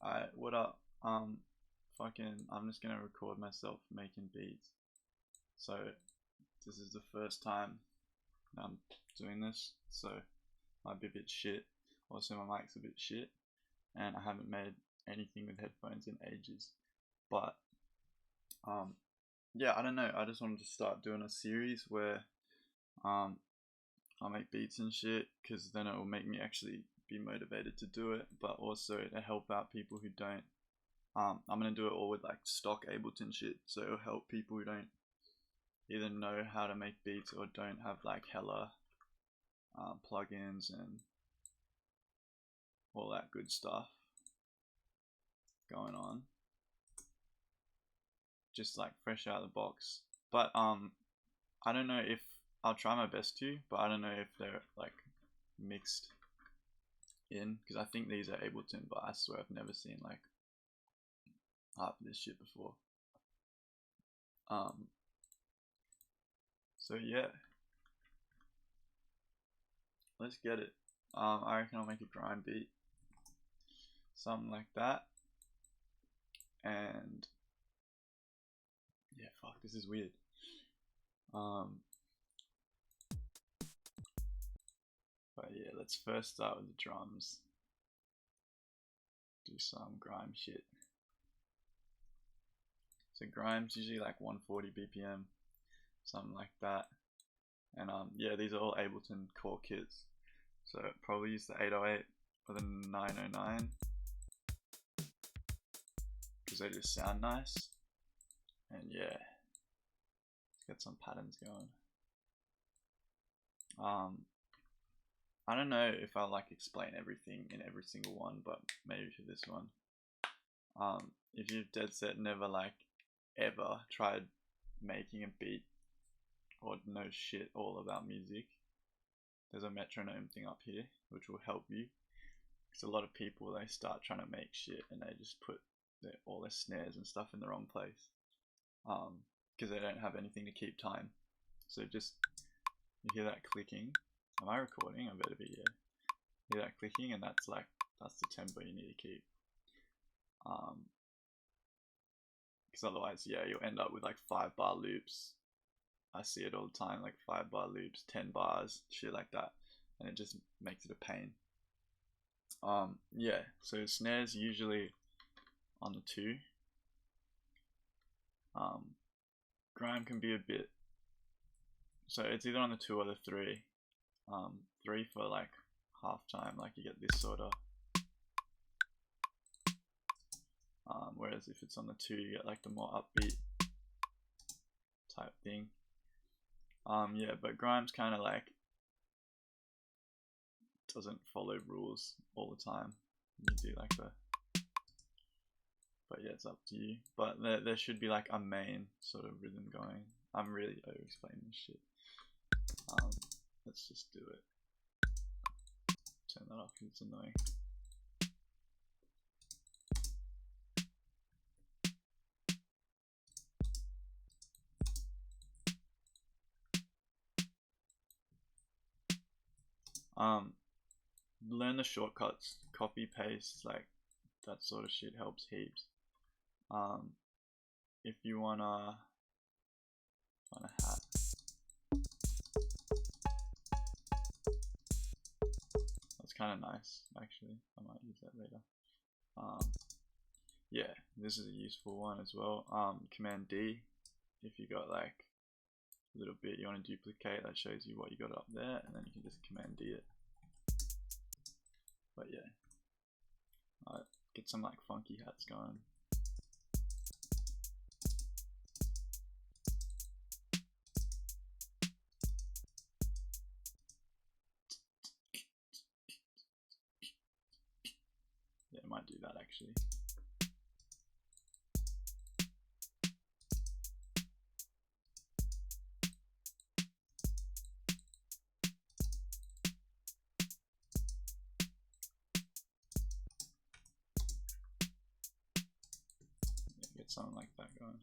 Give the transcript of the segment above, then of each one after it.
Alright, what up? I'm just gonna record myself making beats. So, this is the first time I'm doing this, so might be a bit shit. Also, my mic's a bit shit, and I haven't made anything with headphones in ages. But, yeah, I don't know. I just wanted to start doing a series where, I'll make beats and shit, because then it will make me actually be motivated to do it, but also to help out people who don't. I'm gonna do it all with like stock Ableton shit, so it'll help people who don't either know how to make beats or don't have like hella plugins and all that good stuff going on. Just like fresh out of the box. But I don't know if I'll try my best to, but I don't know if they're like mixed in, because I think these are Ableton, but I swear I've never seen like half of this shit before. So yeah, let's get it. I reckon I'll make a grime beat, something like that. And yeah, fuck, this is weird. But yeah, let's first start with the drums. Do some grime shit. So grime's usually like 140 BPM, something like that. And yeah, these are all Ableton core kits. So probably use the 808 or the 909, because they just sound nice. And yeah, let's get some patterns going. I don't know if I'll like explain everything in every single one, but maybe for this one. If you've dead set never like ever tried making a beat or know shit all about music, there's a metronome thing up here which will help you, because a lot of people, they start trying to make shit and they just put all their snares and stuff in the wrong place, because they don't have anything to keep time. So just, you hear that clicking. Am I recording? I better be, yeah. Hear that clicking, and that's the tempo you need to keep. Because otherwise, yeah, you'll end up with like 5-bar loops. I see it all the time, like 5-bar loops, 10 bars, shit like that, and it just makes it a pain. Yeah, so snares usually on the 2. Grime can be a bit, so it's either on the 2 or the 3. 3 for like half time, like you get this sort of. Whereas if it's on the 2, you get like the more upbeat type thing. Yeah, but grime's kind of like doesn't follow rules all the time. You do like the, but yeah, it's up to you. But there should be like a main sort of rhythm going. I'm really over explaining this shit. Let's just do it. Turn that off because it's annoying. Learn the shortcuts, copy, paste, like that sort of shit helps heaps. If you wanna find a hat, that's kind of nice actually. I might use that later. Yeah, this is a useful one as well. Command D, if you got like a little bit you want to duplicate, that shows you what you got up there, and then you can just Command D it. But yeah, get some like funky hats going. Yeah, I might do that actually. Get something like that going.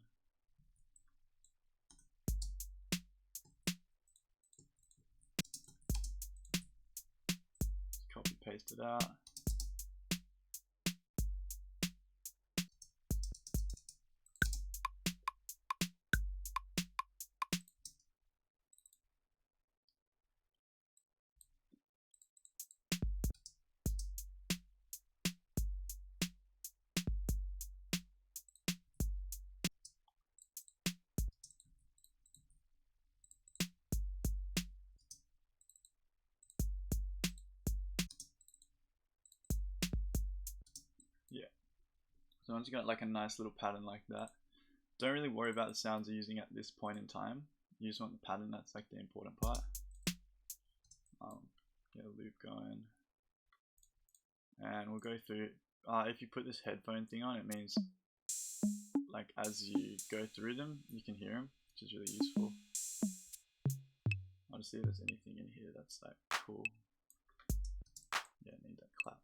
Just copy paste it out. Yeah. So once you got like a nice little pattern like that, don't really worry about the sounds you're using at this point in time. You just want the pattern, that's like the important part. Get a loop going. And we'll go through, if you put this headphone thing on, it means like as you go through them, you can hear them, which is really useful. I'll just see if there's anything in here that's like cool. Yeah, I need that clap.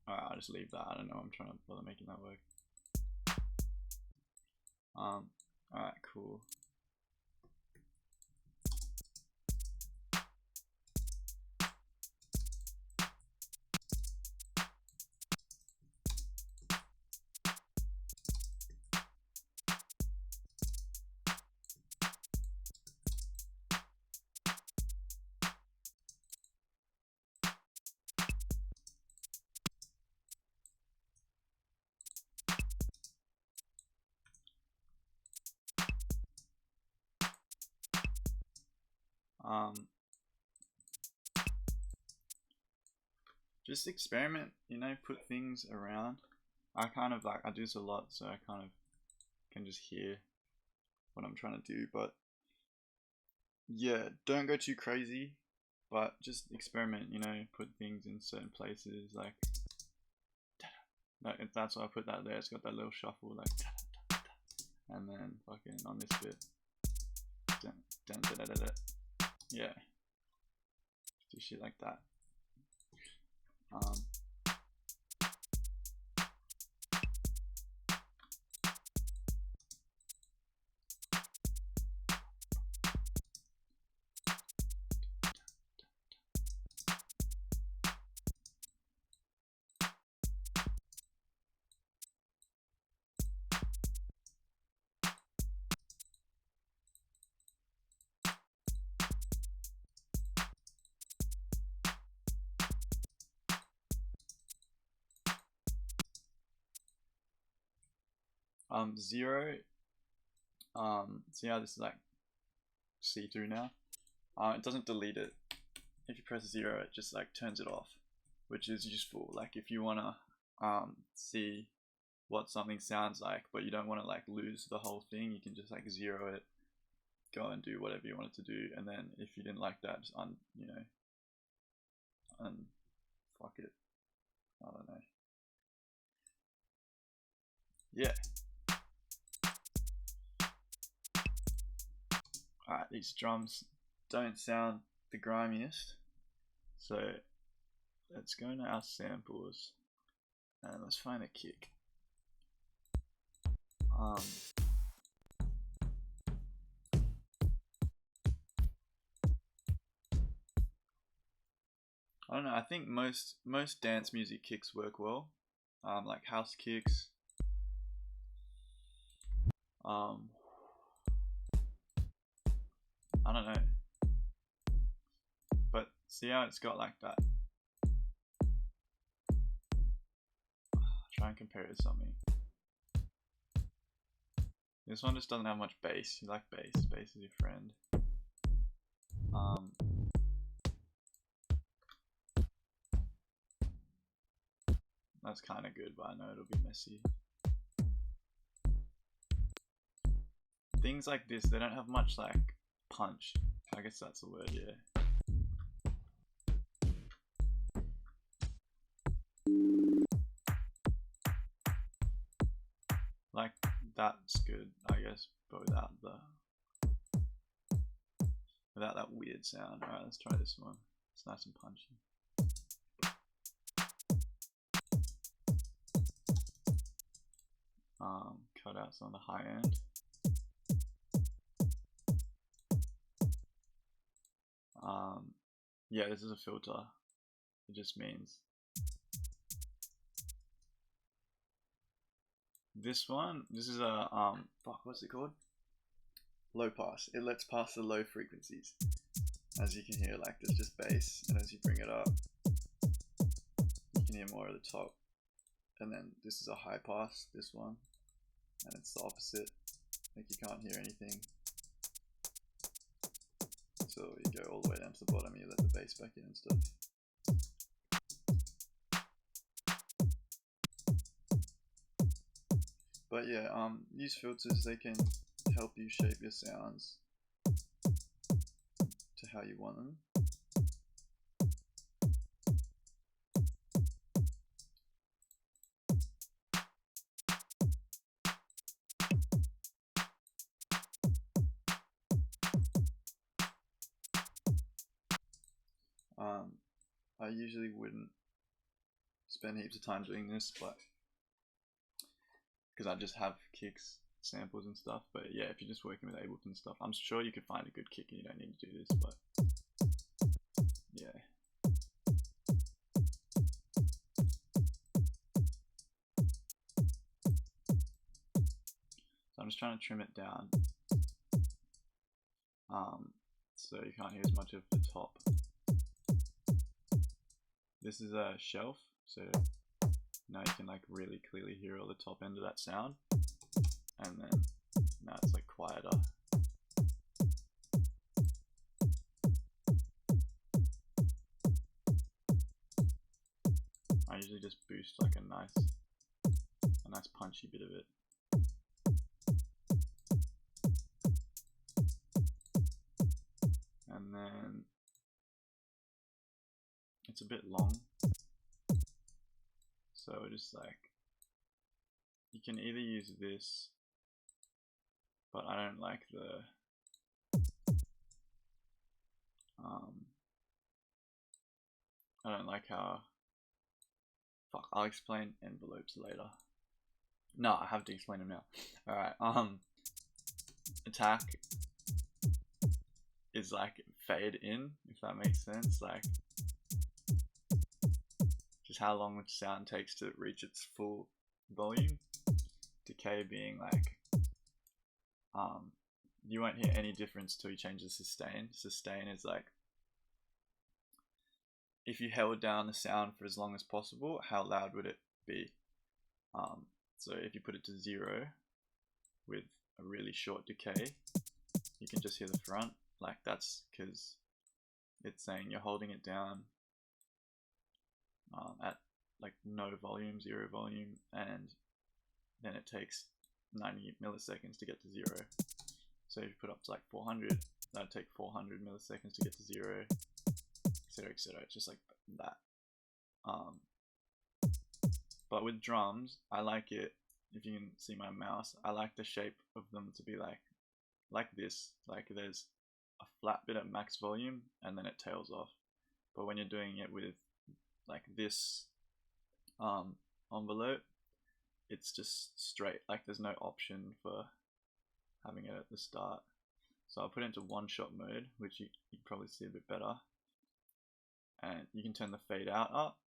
Alright, I'll just leave that. I don't know, I'm trying to bother making that work. Alright, cool. Just experiment, you know, put things around. I kind of like, I do this a lot, so I kind of can just hear what I'm trying to do, but yeah, don't go too crazy, but just experiment, you know, put things in certain places, like, that's why I put that there, it's got that little shuffle, like, and then fucking on this bit, yeah, do shit like that. Zero, see how this is like see-through now? It doesn't delete it. If you press 0, it just like turns it off, which is useful. Like if you wanna see what something sounds like, but you don't want to like lose the whole thing, you can just like 0 it, go and do whatever you want it to do, and then if you didn't like that, just fuck it. I don't know. Yeah. Alright, these drums don't sound the grimiest, so let's go into our samples and let's find a kick. I don't know, I think most dance music kicks work well, like house kicks. I don't know, but see how it's got like that. try and compare it to something. This one just doesn't have much bass. You like bass. Bass is your friend. That's kind of good, but I know it'll be messy. Things like this, they don't have much like punch. I guess that's the word, yeah. Like that's good, I guess, but without that weird sound. Alright, let's try this one. It's nice and punchy. Cut out some of the high end. Yeah, this is a filter. It just means this one. This is a fuck. What's it called? Low pass. It lets pass the low frequencies. As you can hear, like there's just bass, and as you bring it up, you can hear more at the top. And then this is a high pass. This one, and it's the opposite. Like you can't hear anything. So you go all the way down to the bottom, you let the bass back in and stuff. But yeah, these filters, they can help you shape your sounds to how you want them. I usually wouldn't spend heaps of time doing this, but because I just have kicks, samples and stuff. But yeah, if you're just working with Ableton stuff, I'm sure you could find a good kick and you don't need to do this, but yeah. So I'm just trying to trim it down, so you can't hear as much of the top. This is a shelf, so now you can like really clearly hear all the top end of that sound, and then now it's like quieter. I usually just boost like a nice punchy bit of it. And then it's a bit long, so just like you can either use this, but I don't like how, fuck, I'll explain envelopes later. No, I have to explain them now. Alright, attack is like fade in, if that makes sense, like just how long the sound takes to reach its full volume. Decay being like, you won't hear any difference till you change the sustain. Sustain is like, if you held down the sound for as long as possible, how loud would it be? So if you put it to 0 with a really short decay, you can just hear the front. Like that's because it's saying you're holding it down at like no volume, 0 volume, and then it takes 90 milliseconds to get to 0. So if you put up to like 400, that'd take 400 milliseconds to get to 0, etc, etc. It's just like that. But with drums, I like it, if you can see my mouse, I like the shape of them to be like this. Like there's a flat bit at max volume and then it tails off. But when you're doing it with like this envelope, it's just straight, like there's no option for having it at the start. So I'll put it into one shot mode, which you can probably see a bit better, and you can turn the fade out up.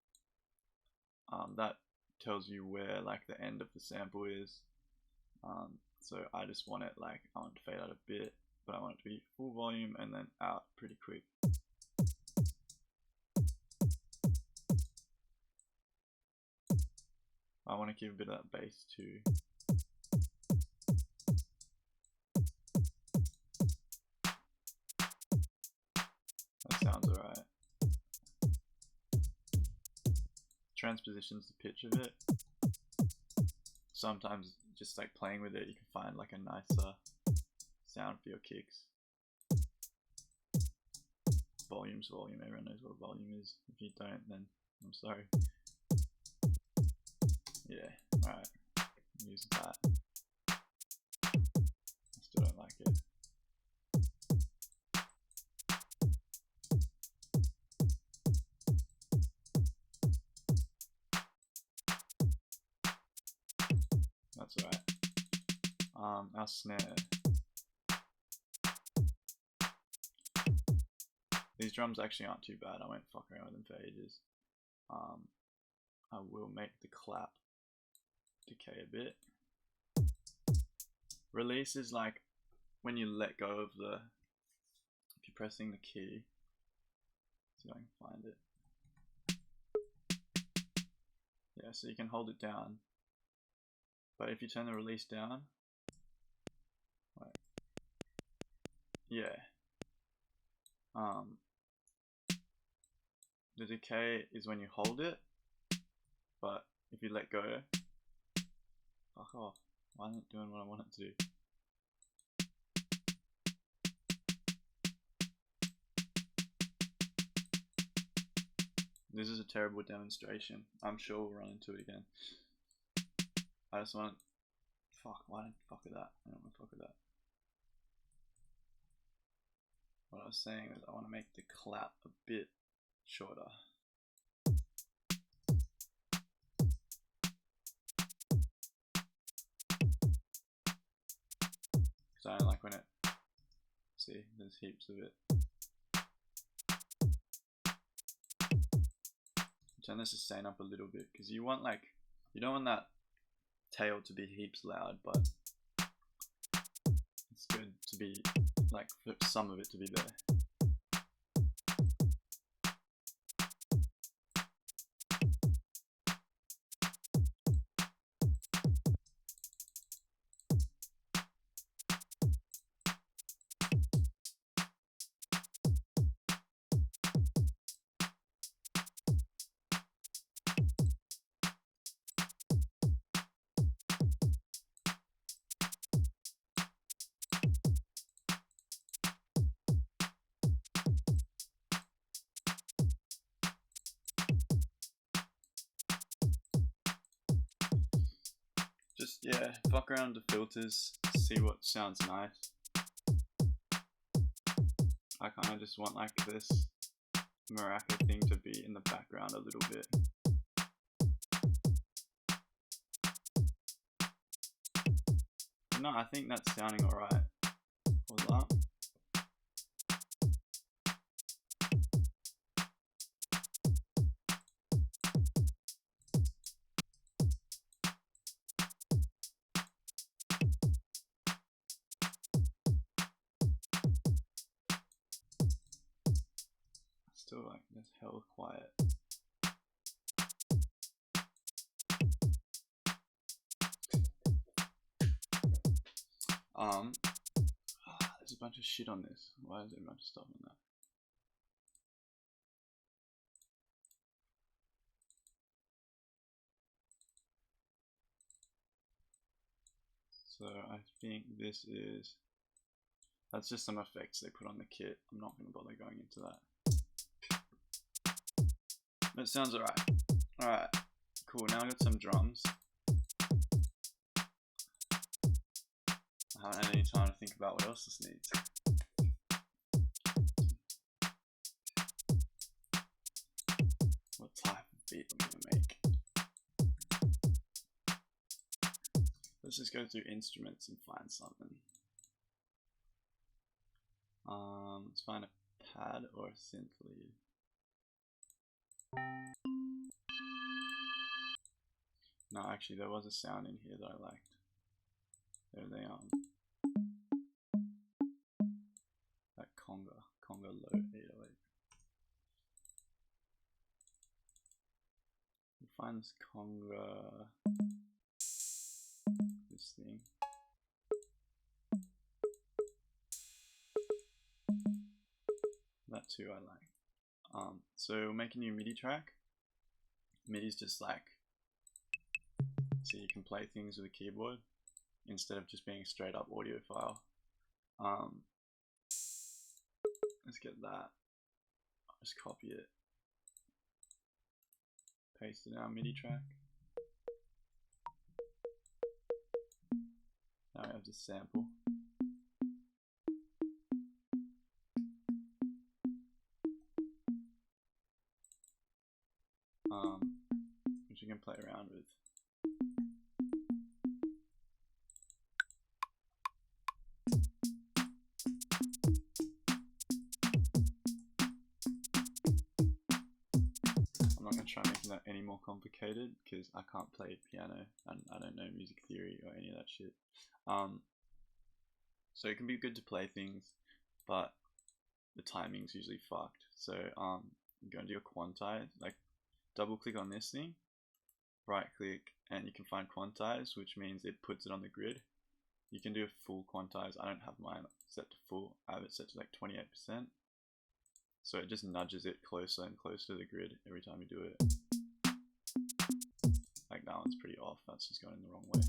That tells you where like the end of the sample is. So I just want it like, I want to fade out a bit, but I want it to be full volume and then out pretty quick. I want to keep a bit of that bass too. That sounds alright. Transpositions the pitch of it. Sometimes just like playing with it, you can find like a nicer sound for your kicks. Volume's volume, everyone knows what volume is. If you don't, then I'm sorry. Yeah, alright. Use that. I still don't like it. That's alright. Our snare. These drums actually aren't too bad. I won't fuck around with them for ages. I will make the clap decay a bit. Release is like when you let go of the, if you're pressing the key, see if I can find it. Yeah, so you can hold it down, but if you turn the release down, like, yeah, the decay is when you hold it, but if you let go, fuck off. Why isn't it doing what I want it to do? This is a terrible demonstration. I'm sure we'll run into it again. I just want, fuck, why didn't I fuck with that? I don't want to fuck with that. What I was saying is I want to make the clap a bit shorter. Because I don't like when it, see, there's heaps of it. Turn the sustain up a little bit because you want like, you don't want that tail to be heaps loud, but it's good to be like for some of it to be there. Just, yeah, fuck around with the filters, see what sounds nice. I kind of just want like this maraca thing to be in the background a little bit. No, I think that's sounding alright. Hold up. Still like this hell quiet. There's a bunch of shit on this. Why is there a bunch of stuff on that? So I think this is, that's just some effects they put on the kit. I'm not going to bother going into that. That sounds alright. Alright, cool. Now I got some drums. I haven't had any time to think about what else this needs. What type of beat I'm going to make. Let's just go through instruments and find something. Let's find a pad or a synth lead. No, actually there was a sound in here that I liked. There they are. That conga low 808. We'll find this conga, this thing. That too I like. So we'll make a new MIDI track. MIDI is just like, so you can play things with a keyboard instead of just being a straight up audio file. Let's get that. I'll just copy it, paste it in our MIDI track. Now we have this sample. Which you can play around with. I'm not going to try making that any more complicated because I can't play piano and I don't know music theory or any of that shit. So it can be good to play things, but the timing's usually fucked. So you go and do a quantize, like double click on this thing, right click, and you can find quantize, which means it puts it on the grid. You can do a full quantize. I don't have mine set to full. I have it set to like 28%. So it just nudges it closer and closer to the grid every time you do it. Like that one's pretty off. That's just going in the wrong way.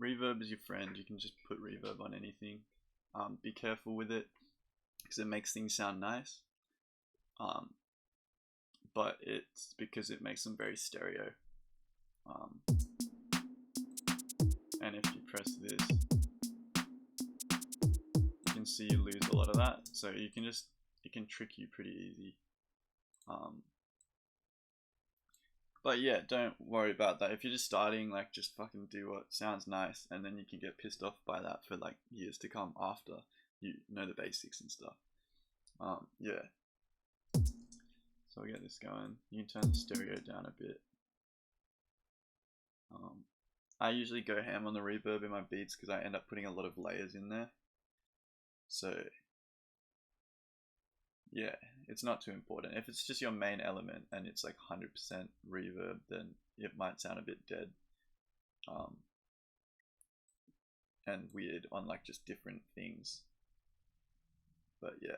Reverb is your friend. You can just put reverb on anything. Be careful with it because it makes things sound nice. But it's because it makes them very stereo. And if you press this, you can see you lose a lot of that. So you can just, it can trick you pretty easy. But yeah, don't worry about that. If you're just starting, like, just fucking do what sounds nice, and then you can get pissed off by that for like years to come after you know the basics and stuff. Yeah. So I'll get this going. You can turn the stereo down a bit. I usually go ham on the reverb in my beats because I end up putting a lot of layers in there. So yeah, it's not too important. If it's just your main element and it's like 100% reverb, then it might sound a bit dead and weird on like just different things. But yeah,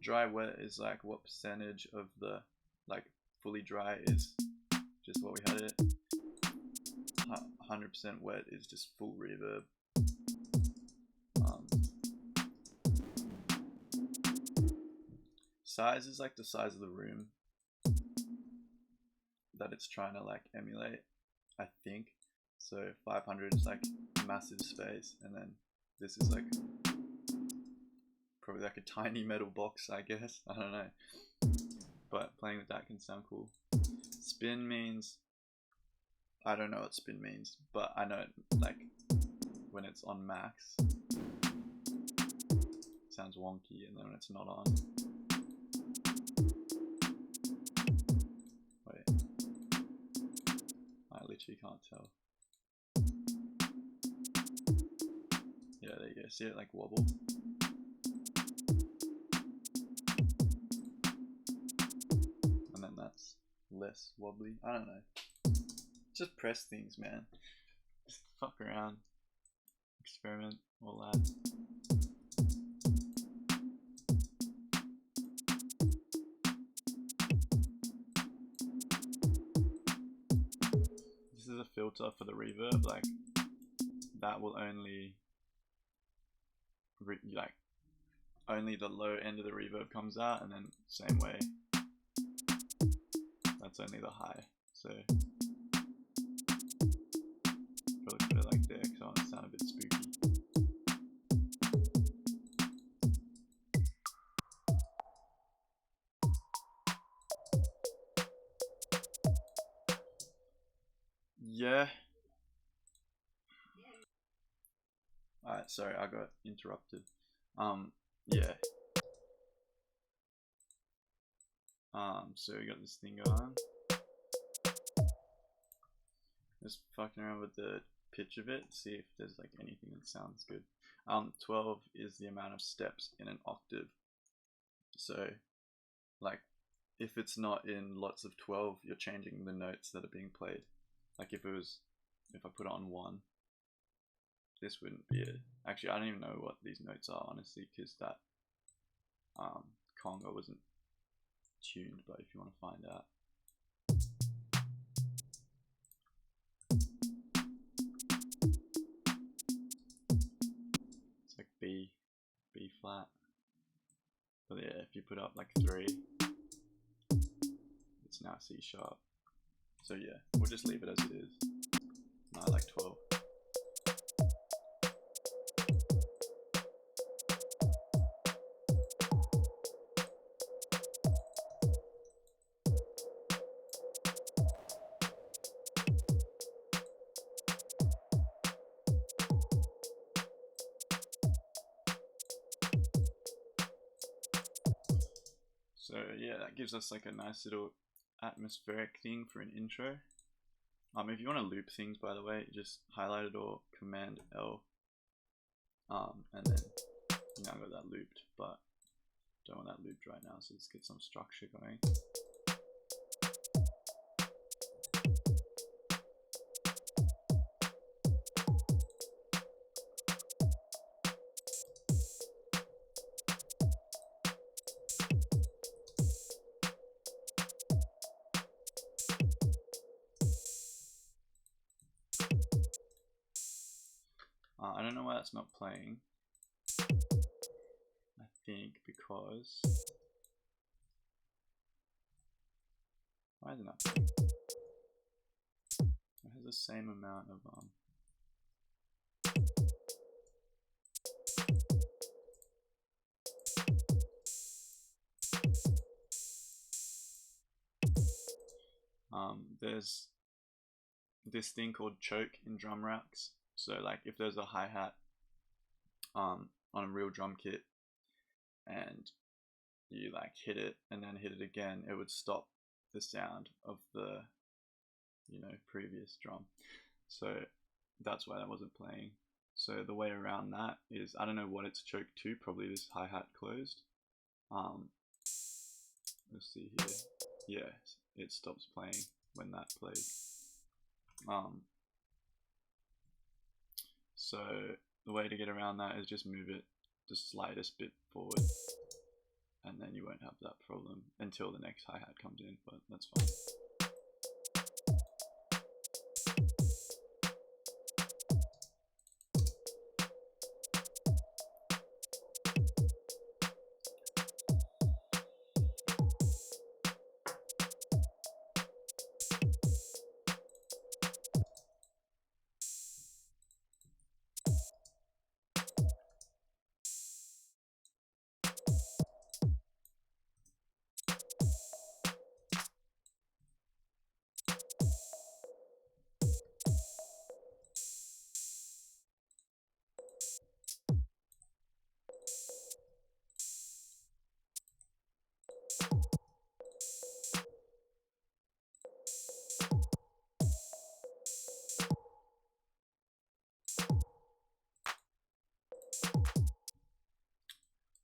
dry wet is like what percentage of the like fully dry is just what we had it. 100% wet is just full reverb. Size is like the size of the room that it's trying to like emulate, I think. So 500 is like massive space, and then this is like probably like a tiny metal box, I guess. I don't know, but playing with that can sound cool. Spin means, I don't know what spin means, but I know it, like when it's on max it sounds wonky, and then when it's not on, wait, I literally can't tell. Yeah, there you go. See it like wobble? And then that's less wobbly. I don't know. Just press things, man. Just fuck around. Experiment, all that. This is a filter for the reverb, like that will only like only the low end of the reverb comes out, and then same way that's only the high. So probably put it like there because I want it to sound a bit spooky. Yeah. Alright, sorry, I got interrupted. Yeah. So we got this thing going. Just fucking around with the pitch of it, see if there's like anything that sounds good. 12 is the amount of steps in an octave. So, like, if it's not in lots of 12, you're changing the notes that are being played. Like if I put it on 1, this wouldn't be it. Actually, I don't even know what these notes are, honestly, because that conga wasn't tuned, but if you want to find out. It's like B flat. But yeah, if you put up like 3, it's now C sharp. So yeah, we'll just leave it as it is. No, I like 12. So yeah, that gives us like a nice little atmospheric thing for an intro. If you want to loop things, by the way, just highlight it or Command L, and then now I've got that looped, but don't want that looped right now, so let's get some structure going. I don't know why that's not playing. I think because... Why isn't that playing? It has the same amount of... there's this thing called choke in drum racks. So like if there's a hi-hat on a real drum kit and you like hit it and then hit it again, it would stop the sound of the, you know, previous drum. So that's why that wasn't playing. So the way around that is, I don't know what it's choked to, probably this hi-hat closed. Let's see here. Yeah, it stops playing when that plays. So the way to get around that is just move it the slightest bit forward, and then you won't have that problem until the next hi-hat comes in, but that's fine.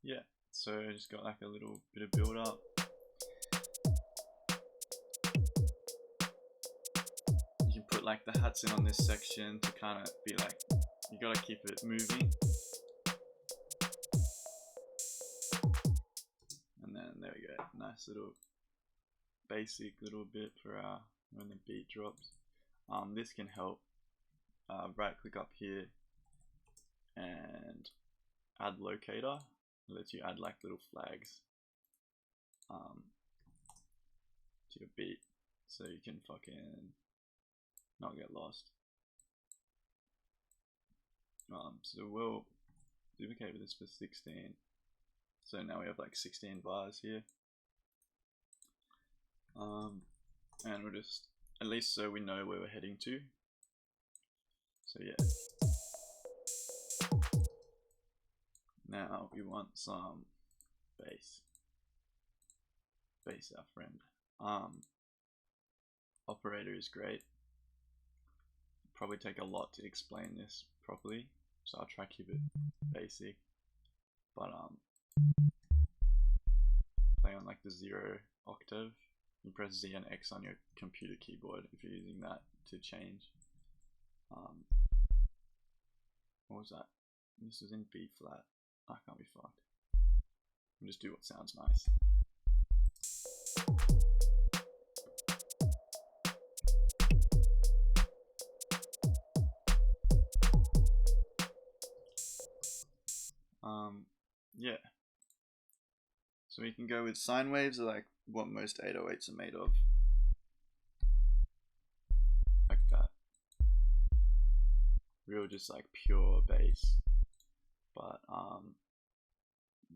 Yeah, so I just got like a little bit of build up. You can put like the hats in on this section to kind of be like, you gotta keep it moving. And then there we go, nice little basic little bit for when the beat drops. This can help. Right click up here and add locator. It lets you add like little flags to your beat, so you can fucking not get lost. So we'll duplicate with this for 16. So now we have like 16 bars here. And we'll just, at least so we know where we're heading to, So yeah. Now we want some bass. Bass, our friend. Operator is great. Probably take a lot to explain this properly, so I'll try to keep it basic. But play on like the 0 octave. You press Z and X on your computer keyboard if you're using that to change. What was that? This is in B flat. I can't be fucked. I'll just do what sounds nice. Yeah. So we can go with sine waves, are like what most 808s are made of. Like that. Real just like pure bass. But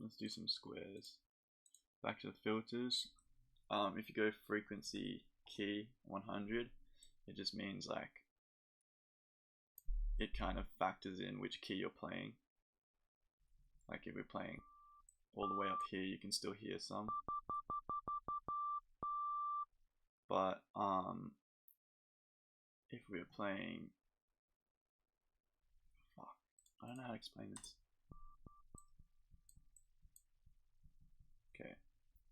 let's do some squares. Back to the filters. If you go frequency key 100, it just means like it kind of factors in which key you're playing. Like if we're playing all the way up here, you can still hear some. But if we're playing, fuck, I don't know how to explain this. Okay,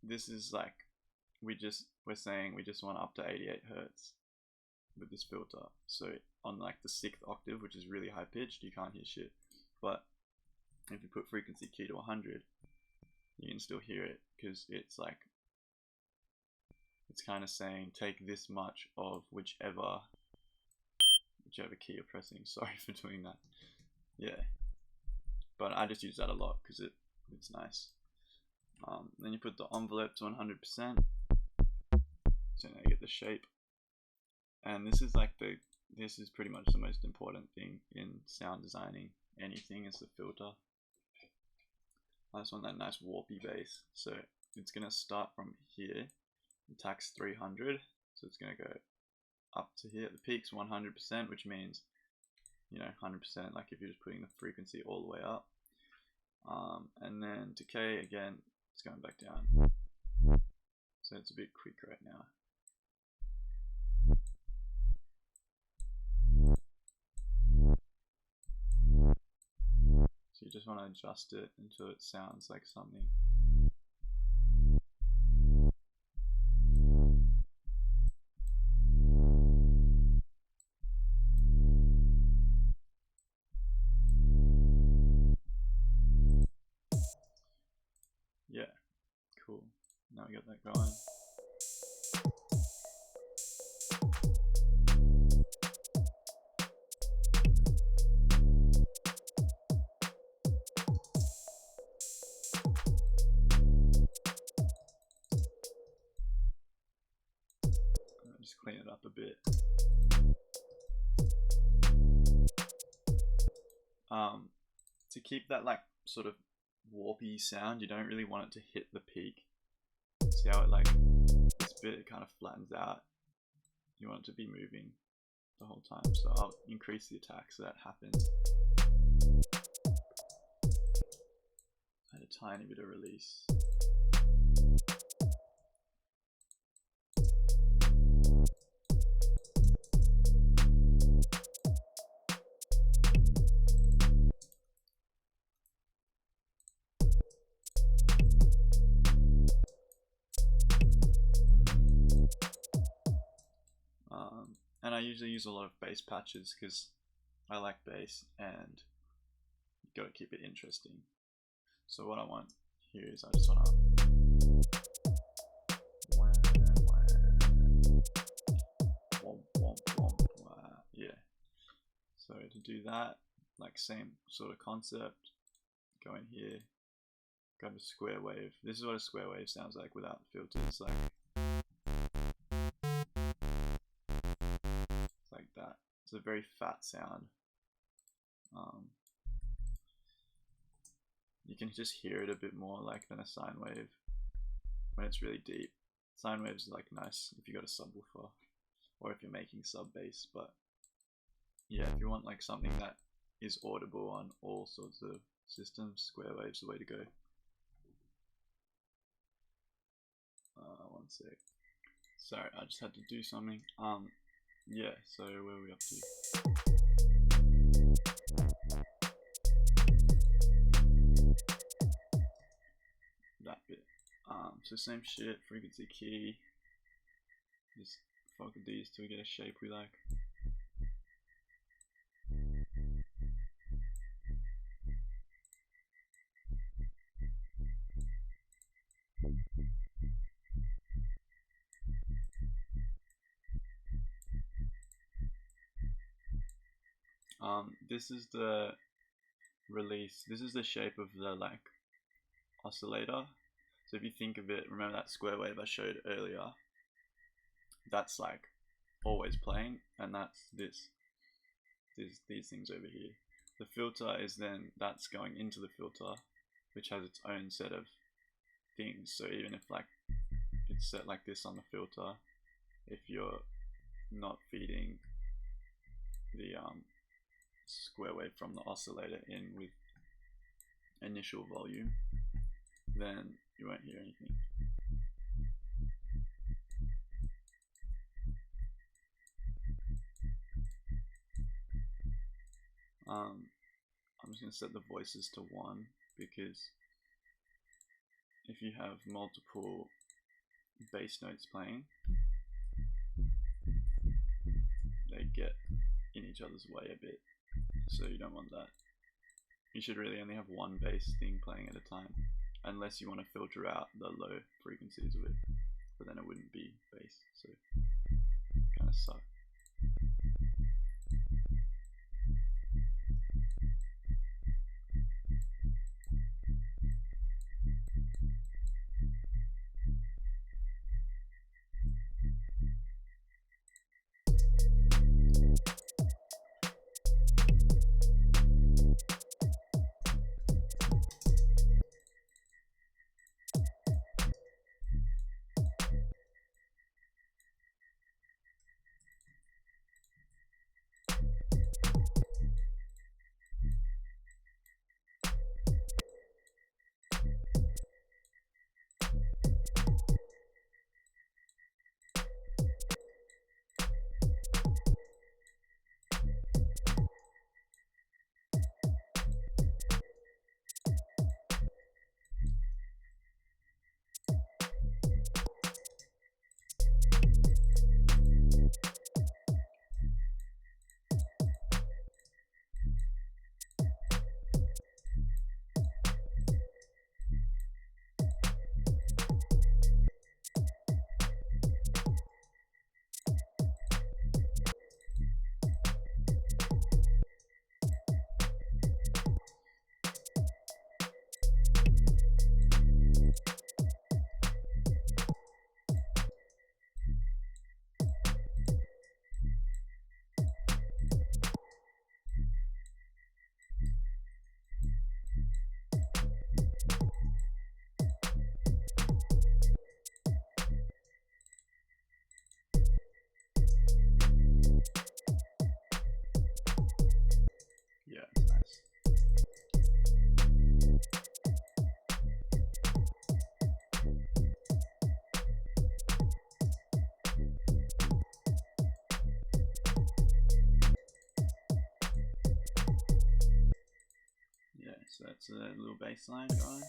this is like we're saying we just want up to 88 hertz with this filter. So on like the 6th octave, which is really high pitched, you can't hear shit. But if you put frequency key to 100, you can still hear it, because it's like, it's kind of saying take this much of whichever key you're pressing. Sorry for doing that. Yeah, but I just use that a lot because it's nice. Then you put the envelope to 100%, so now you get the shape. And this is like this is pretty much the most important thing in sound designing anything, is the filter. I just want that nice warpy bass. So it's gonna start from here, tax 300, so it's gonna go up to here. The peak's 100%, which means, you know, 100%, like if you're just putting the frequency all the way up. And then decay again, it's going back down. So it's a bit quick right now. So you just want to adjust it until it sounds like something. Yeah, cool. Now we got that going. Just clean it up a bit. To keep that like sort of warpy sound, you don't really want it to hit the peak. See how it like, this bit, it kind of flattens out. You want it to be moving the whole time. So I'll increase the attack so that happens. Add a tiny bit of release. And I usually use a lot of bass patches because I like bass and you gotta keep it interesting. So what I want here is I just wanna yeah. So to do that, like same sort of concept, go in here, grab a square wave. This is what a square wave sounds like without filters, like that. It's a very fat sound. You can just hear it a bit more like than a sine wave when it's really deep. Sine waves are like nice if you got a subwoofer or if you're making sub bass, but yeah, if you want like something that is audible on all sorts of systems, square wave's the way to go. One sec. Sorry, I just had to do something. Yeah, so where are we up to? That bit. So same shit, frequency key. Just fuck with these till we get a shape we like. This is the release. This is the shape of the like oscillator. So if you think of it, remember that square wave I showed earlier? That's like always playing, and that's these things over here. The filter is then that's going into the filter, which has its own set of things. So even if like it's set like this on the filter, if you're not feeding the square wave from the oscillator in with initial volume, then you won't hear anything. I'm just going to set the voices to 1 because if you have multiple bass notes playing, they get in each other's way a bit, so you don't want that. You should really only have one bass thing playing at a time, unless you want to filter out the low frequencies of it, but then it wouldn't be bass, so kind of sucks. So that's a little bass line going.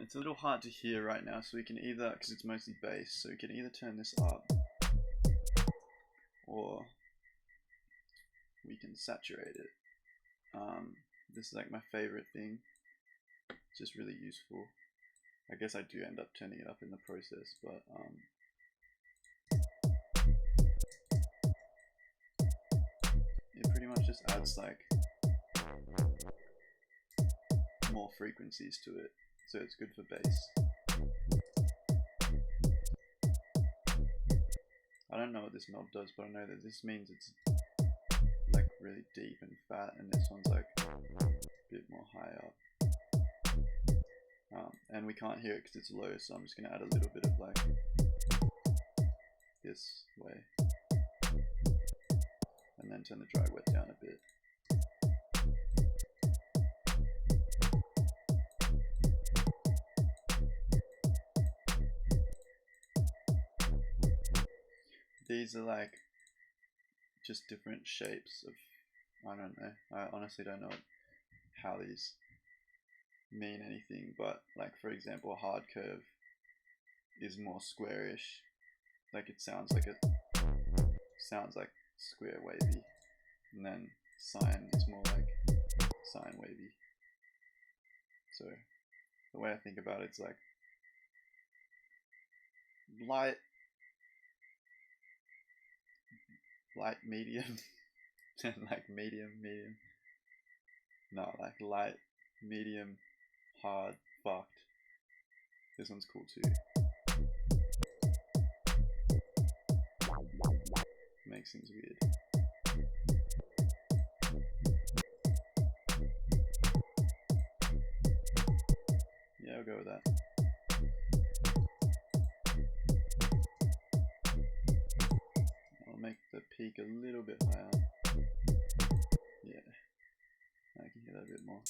It's a little hard to hear right now, so we can either, because it's mostly bass, so we can either turn this up or we can saturate it. This is like my favorite thing. It's just really useful. I guess I do end up turning it up in the process, but it pretty much just adds like more frequencies to it, so it's good for bass. I don't know what this knob does, but I know that this means it's like really deep and fat, and this one's like a bit more high up. And we can't hear it because it's low, so I'm just going to add a little bit of like this way, and then turn the dry wet down a bit. These are like just different shapes of, I don't know, I honestly don't know how these mean anything, but like for example, a hard curve is more squarish, like it sounds like square wavy, and then sine is more like sine wavy. So the way I think about it's like light, medium, and like medium. No, like light, medium, hard, fucked. This one's cool too. Makes things weird. Yeah, I'll go with that. I'll make the peak a little bit higher. Yeah, I can hear that a bit more.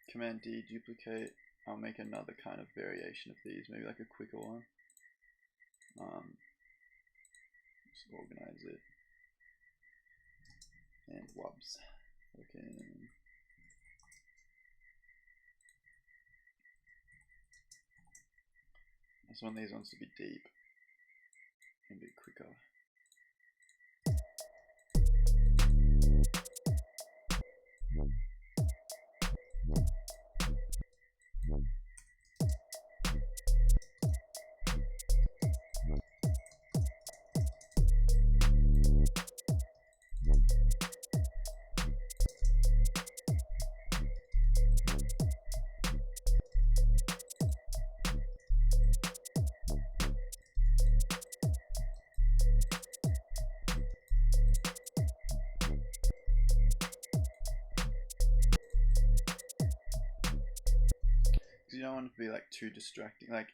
Command D, duplicate. I'll make another kind of variation of these, maybe like a quicker one. Just organize it. And wubs. Okay. I just want these ones to be deep and a bit quicker. You don't want it to be like too distracting, like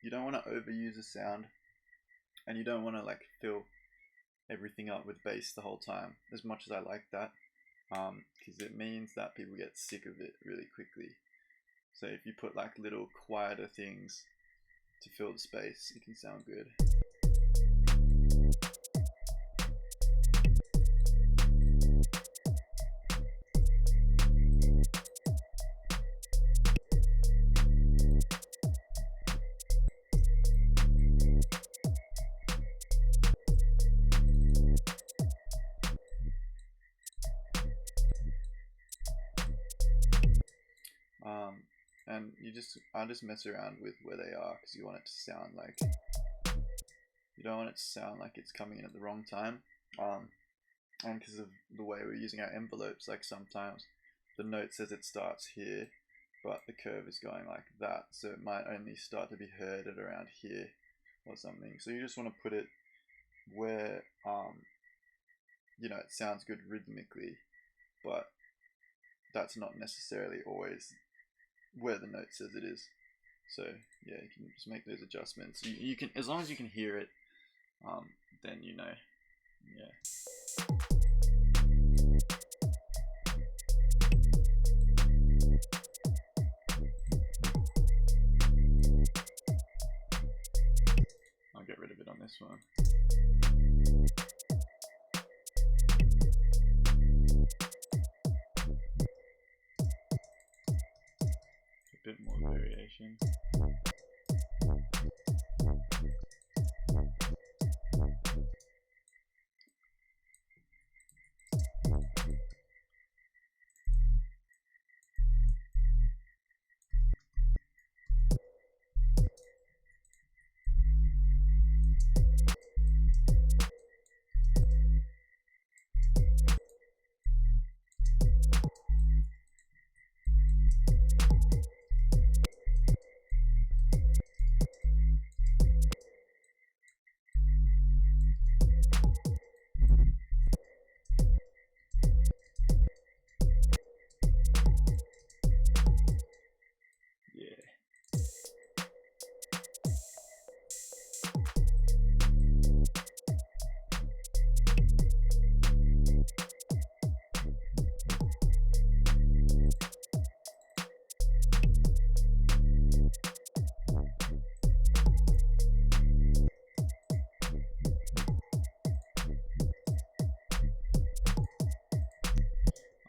you don't want to overuse a sound, and you don't want to like fill everything up with bass the whole time, as much as I like that, because it means that people get sick of it really quickly. So if you put like little quieter things to fill the space, it can sound good. And I just mess around with where they are, because you want it to sound like, you don't want it to sound like it's coming in at the wrong time. And because of the way we're using our envelopes, like sometimes the note says it starts here, but the curve is going like that, so it might only start to be heard at around here or something. So you just want to put it where you know, it sounds good rhythmically, but that's not necessarily always where the note says it is. So yeah, you can just make those adjustments. You can, as long as you can hear it, then you know. Yeah. I'll get rid of it on this one. A bit more variation.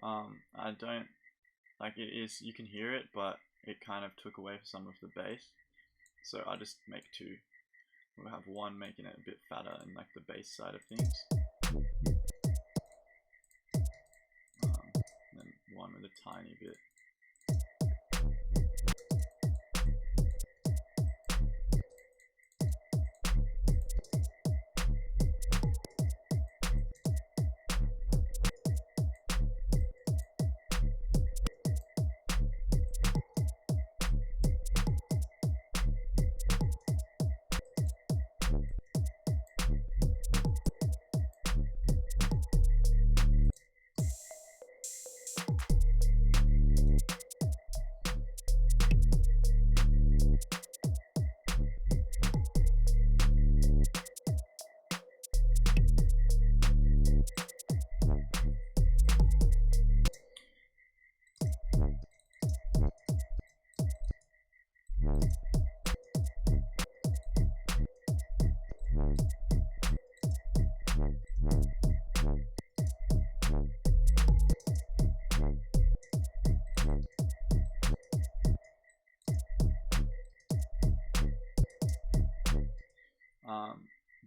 I don't like it is. You can hear it, but it kind of took away some of the bass. So I just make two. We'll have one making it a bit fatter and like the bass side of things. And then one with a tiny bit.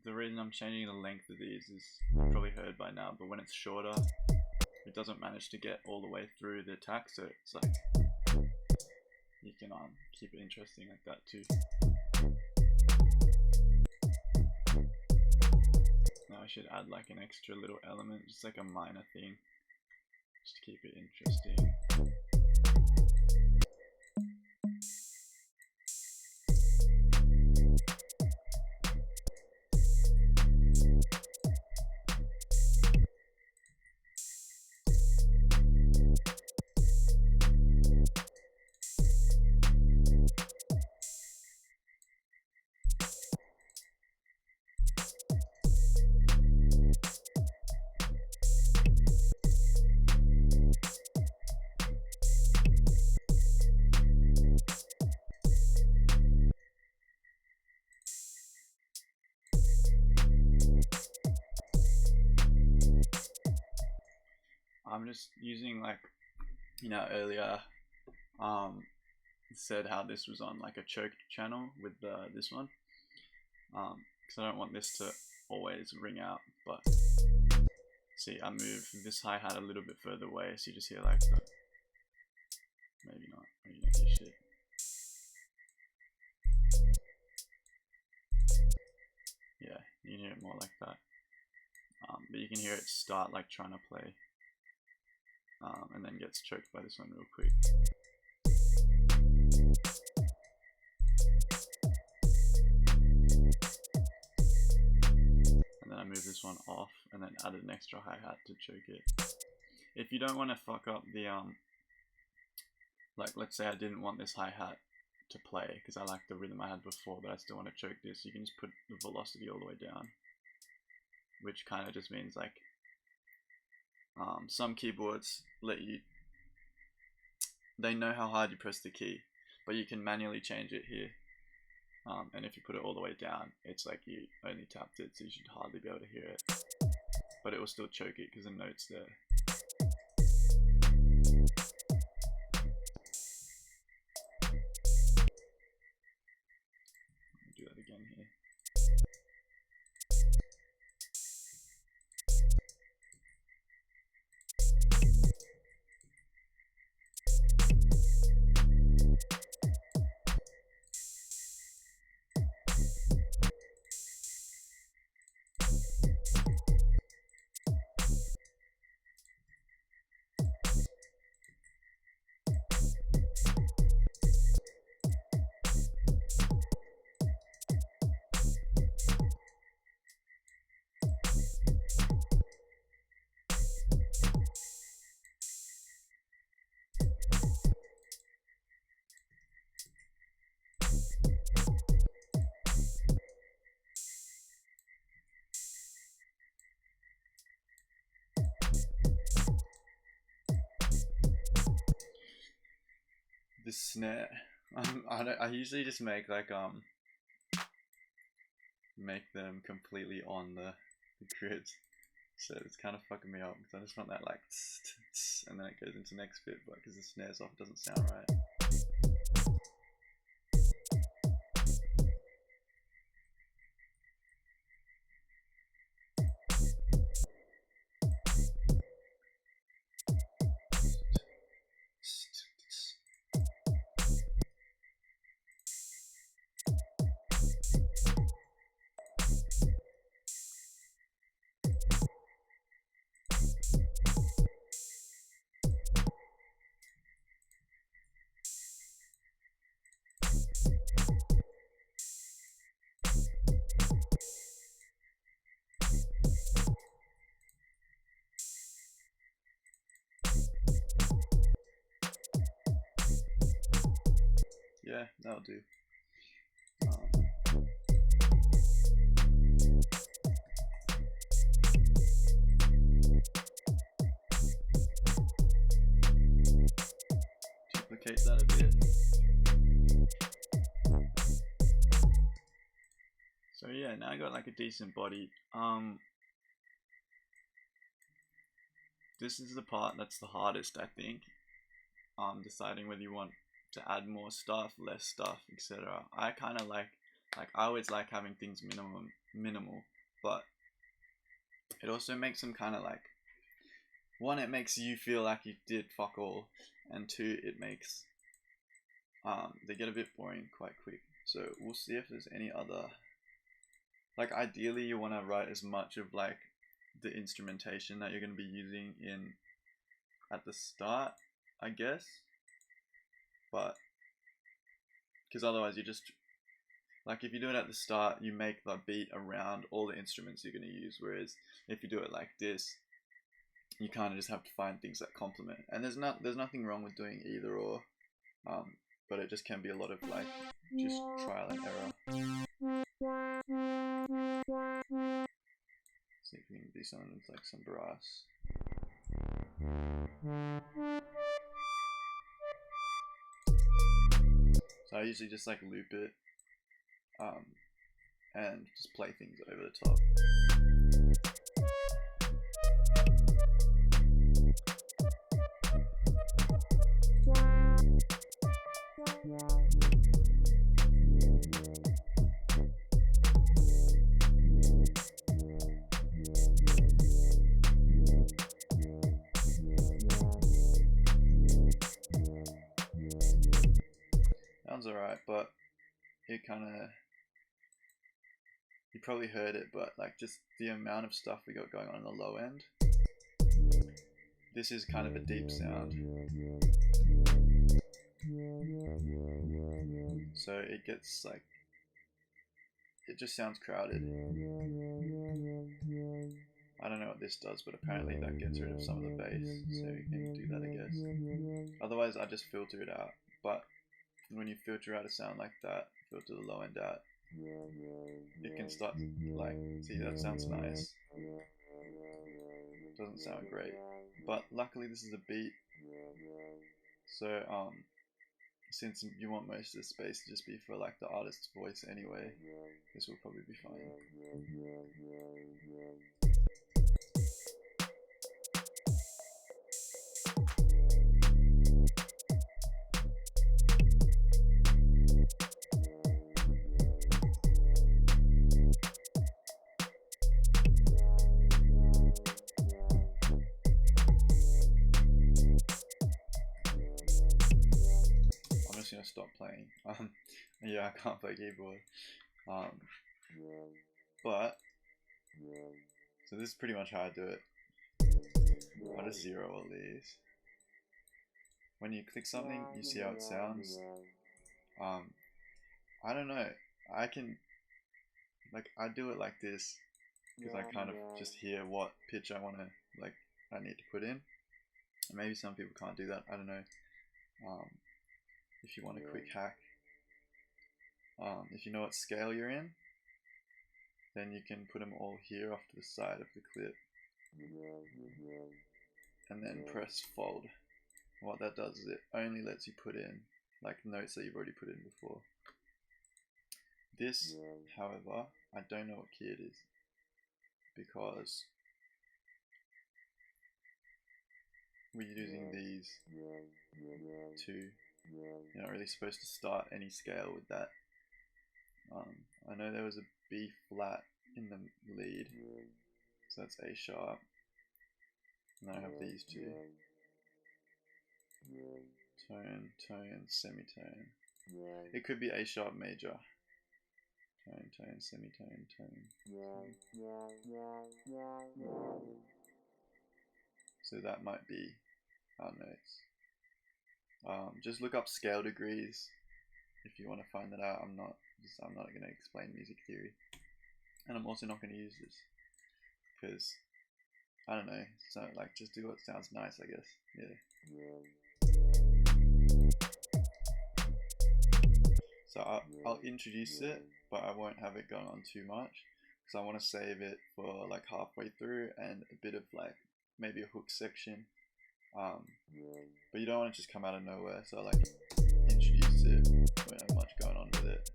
The reason I'm changing the length of these is you've probably heard by now, but when it's shorter, it doesn't manage to get all the way through the attack, so it's like you can keep it interesting like that too. Now I should add like an extra little element, just like a minor thing, just to keep it interesting. I'm just using like, you know, earlier said how this was on like a choked channel with this one, because I don't want this to always ring out. But see, I move this hi-hat a little bit further away, so you just hear like the, maybe not hear shit. Yeah, you can hear it more like that, but you can hear it start like trying to play, and then gets choked by this one real quick. And then I move this one off and then add an extra hi-hat to choke it. If you don't want to fuck up the like let's say I didn't want this hi-hat to play because I like the rhythm I had before, but I still want to choke this, you can just put the velocity all the way down, which kind of just means like some keyboards let you, they know how hard you press the key, but you can manually change it here, and if you put it all the way down, it's like you only tapped it, so you should hardly be able to hear it, but it will still choke it because the note's there. I'll do that again here. The snare, I usually just make like make them completely on the grid, So it's kind of fucking me up because I just want that like tss, tss, tss, and then it goes into the next bit, but because the snare's off, it doesn't sound right. Yeah, that'll do. Duplicate that a bit. So yeah, now I got like a decent body. This is the part that's the hardest, I think. Deciding whether you want to add more stuff, less stuff, etc. I kind of like I always like having things minimal, but it also makes them kind of like, one, it makes you feel like you did fuck all, and two, it makes they get a bit boring quite quick. So we'll see if there's any other, like ideally you want to write as much of like the instrumentation that you're going to be using in at the start, I guess, but because otherwise you just, like if you do it at the start, you make the beat around all the instruments you're going to use, whereas if you do it like this, you kind of just have to find things that complement. And there's nothing wrong with doing either or, but it just can be a lot of like just trial and error. See if we can do something with like some brass. So I usually just like loop it, and just play things over the top. Sounds alright, but it kind of, you probably heard it, but like just the amount of stuff we got going on the low end. This is kind of a deep sound, so it gets like, it just sounds crowded. I don't know what this does, but apparently that gets rid of some of the bass, so you can do that, I guess. Otherwise I just filter it out, but when you filter out a sound like that, filter the low end out, it can start, like, see, that sounds nice. Doesn't sound great, but luckily this is a beat, so since you want most of the space to just be for like the artist's voice anyway, this will probably be fine. Gonna stop playing. Yeah, I can't play keyboard. But so this is pretty much how I do it. I'll just zero all these. When you click something, you see how it sounds. I don't know. I can, like, I do it like this because I kind of just hear what pitch I want to, like, I need to put in. And maybe some people can't do that. I don't know. If you want a quick hack, if you know what scale you're in, then you can put them all here off to the side of the clip, and then press fold. What that does is it only lets you put in like notes that you've already put in before. This, however, I don't know what key it is, because we're using these two. You're not really supposed to start any scale with that. I know there was a B flat in the lead, so that's A sharp. And then I have these two. Tone, tone, semitone. It could be A sharp major. Tone, tone, semitone, tone. So that might be our notes. Just look up scale degrees if you want to find that out. I'm not going to explain music theory, and I'm also not going to use this because I don't know. So like, just do what sounds nice, I guess. Yeah. So I'll introduce it, but I won't have it going on too much because I want to save it for like halfway through and a bit of like maybe a hook section. But you don't want to just come out of nowhere, so like introduce it, we don't have much going on with it.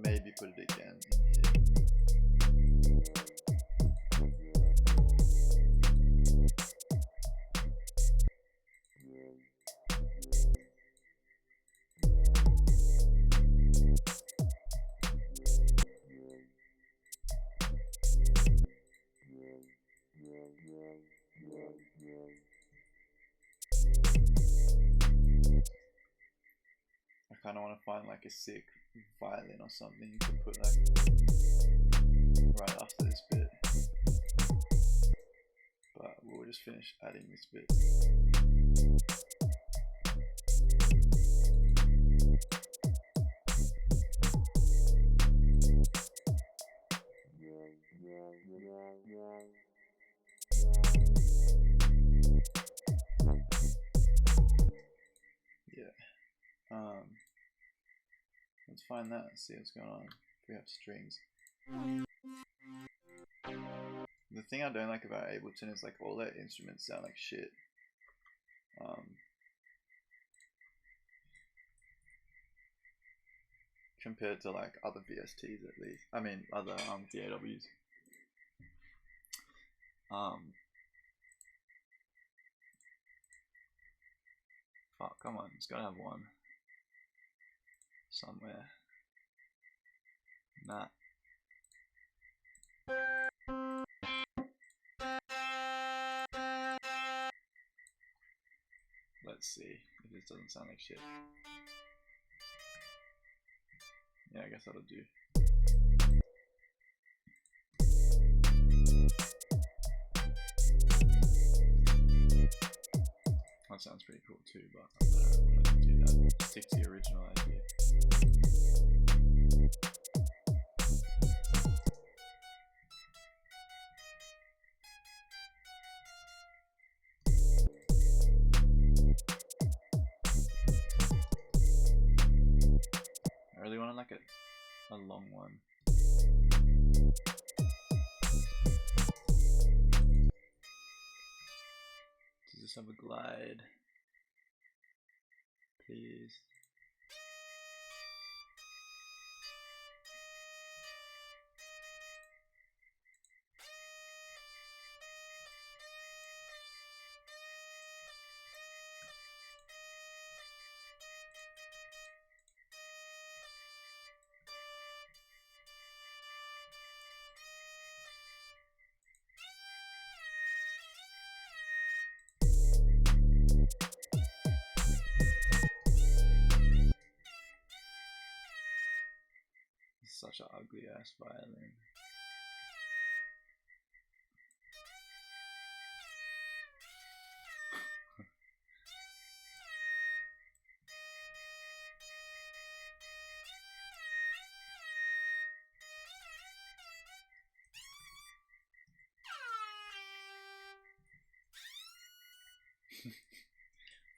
Maybe put it again in here. I kind of want to find like a sick violin or something to put like right after this bit, but we'll just finish adding this bit. Let's find that and see what's going on if we have strings. The thing I don't like about Ableton is like all their instruments sound like shit. Compared to like other VSTs at least. I mean other DAWs. Fuck, come on, it's gotta have one somewhere. Nah. Let's see if this doesn't sound like shit. Yeah, I guess that'll do. That sounds pretty cool too, but I don't want to do that. Stick to the original idea. I really wanted like a long one. Does this have a glide? Please. Such an ugly ass violin.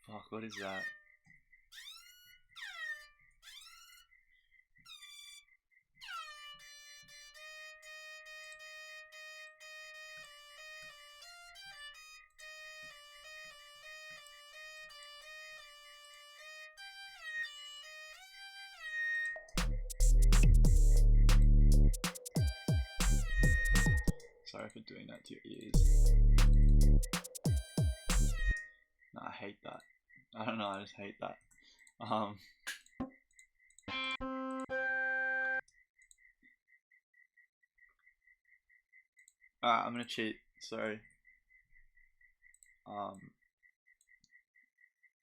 Fuck, what is that? doing that to your ears. Nah, I hate that. I don't know, I just hate that. Alright, I'm gonna cheat, sorry.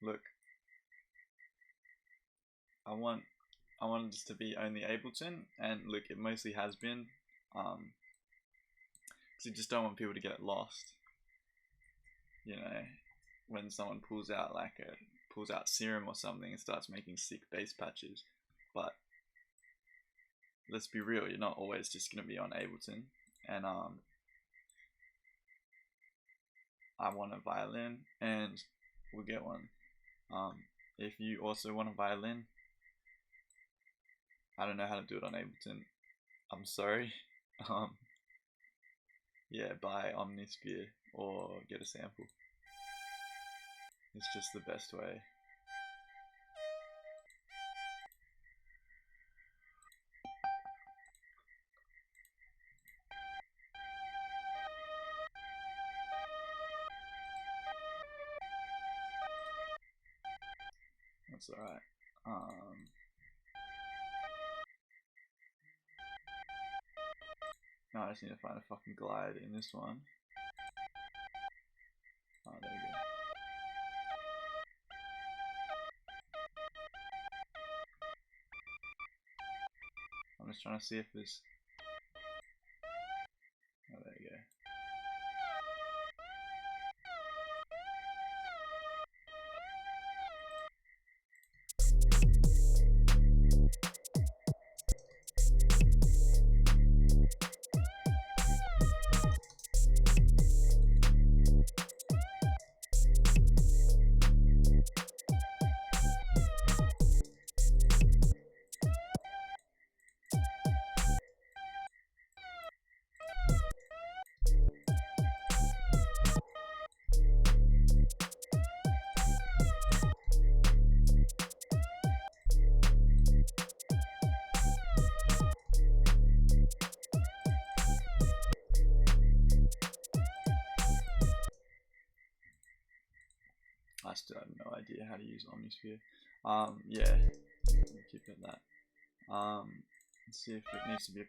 Look, I want this to be only Ableton, and look, it mostly has been, because you just don't want people to get lost. You know, when someone pulls out Serum or something and starts making sick bass patches. But let's be real, you're not always just gonna be on Ableton. And I want a violin, and we'll get one. If you also want a violin, I don't know how to do it on Ableton. I'm sorry. Yeah, buy Omnisphere or get a sample. It's just the best way. That's alright. Now I just need to find a fucking glide in this one. Oh, there we go. I'm just trying to see if there's... Oh, there we go. I still have no idea how to use Omnisphere. Yeah, we'll keep it at that. Let's see if it needs to be a...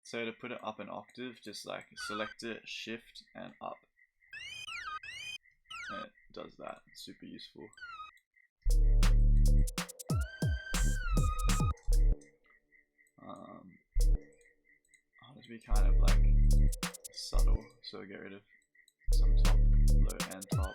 So to put it up an octave, just like select it, shift, and up. And it does that. It's super useful. I'll just be kind of like subtle, so get rid of some top, low, and top.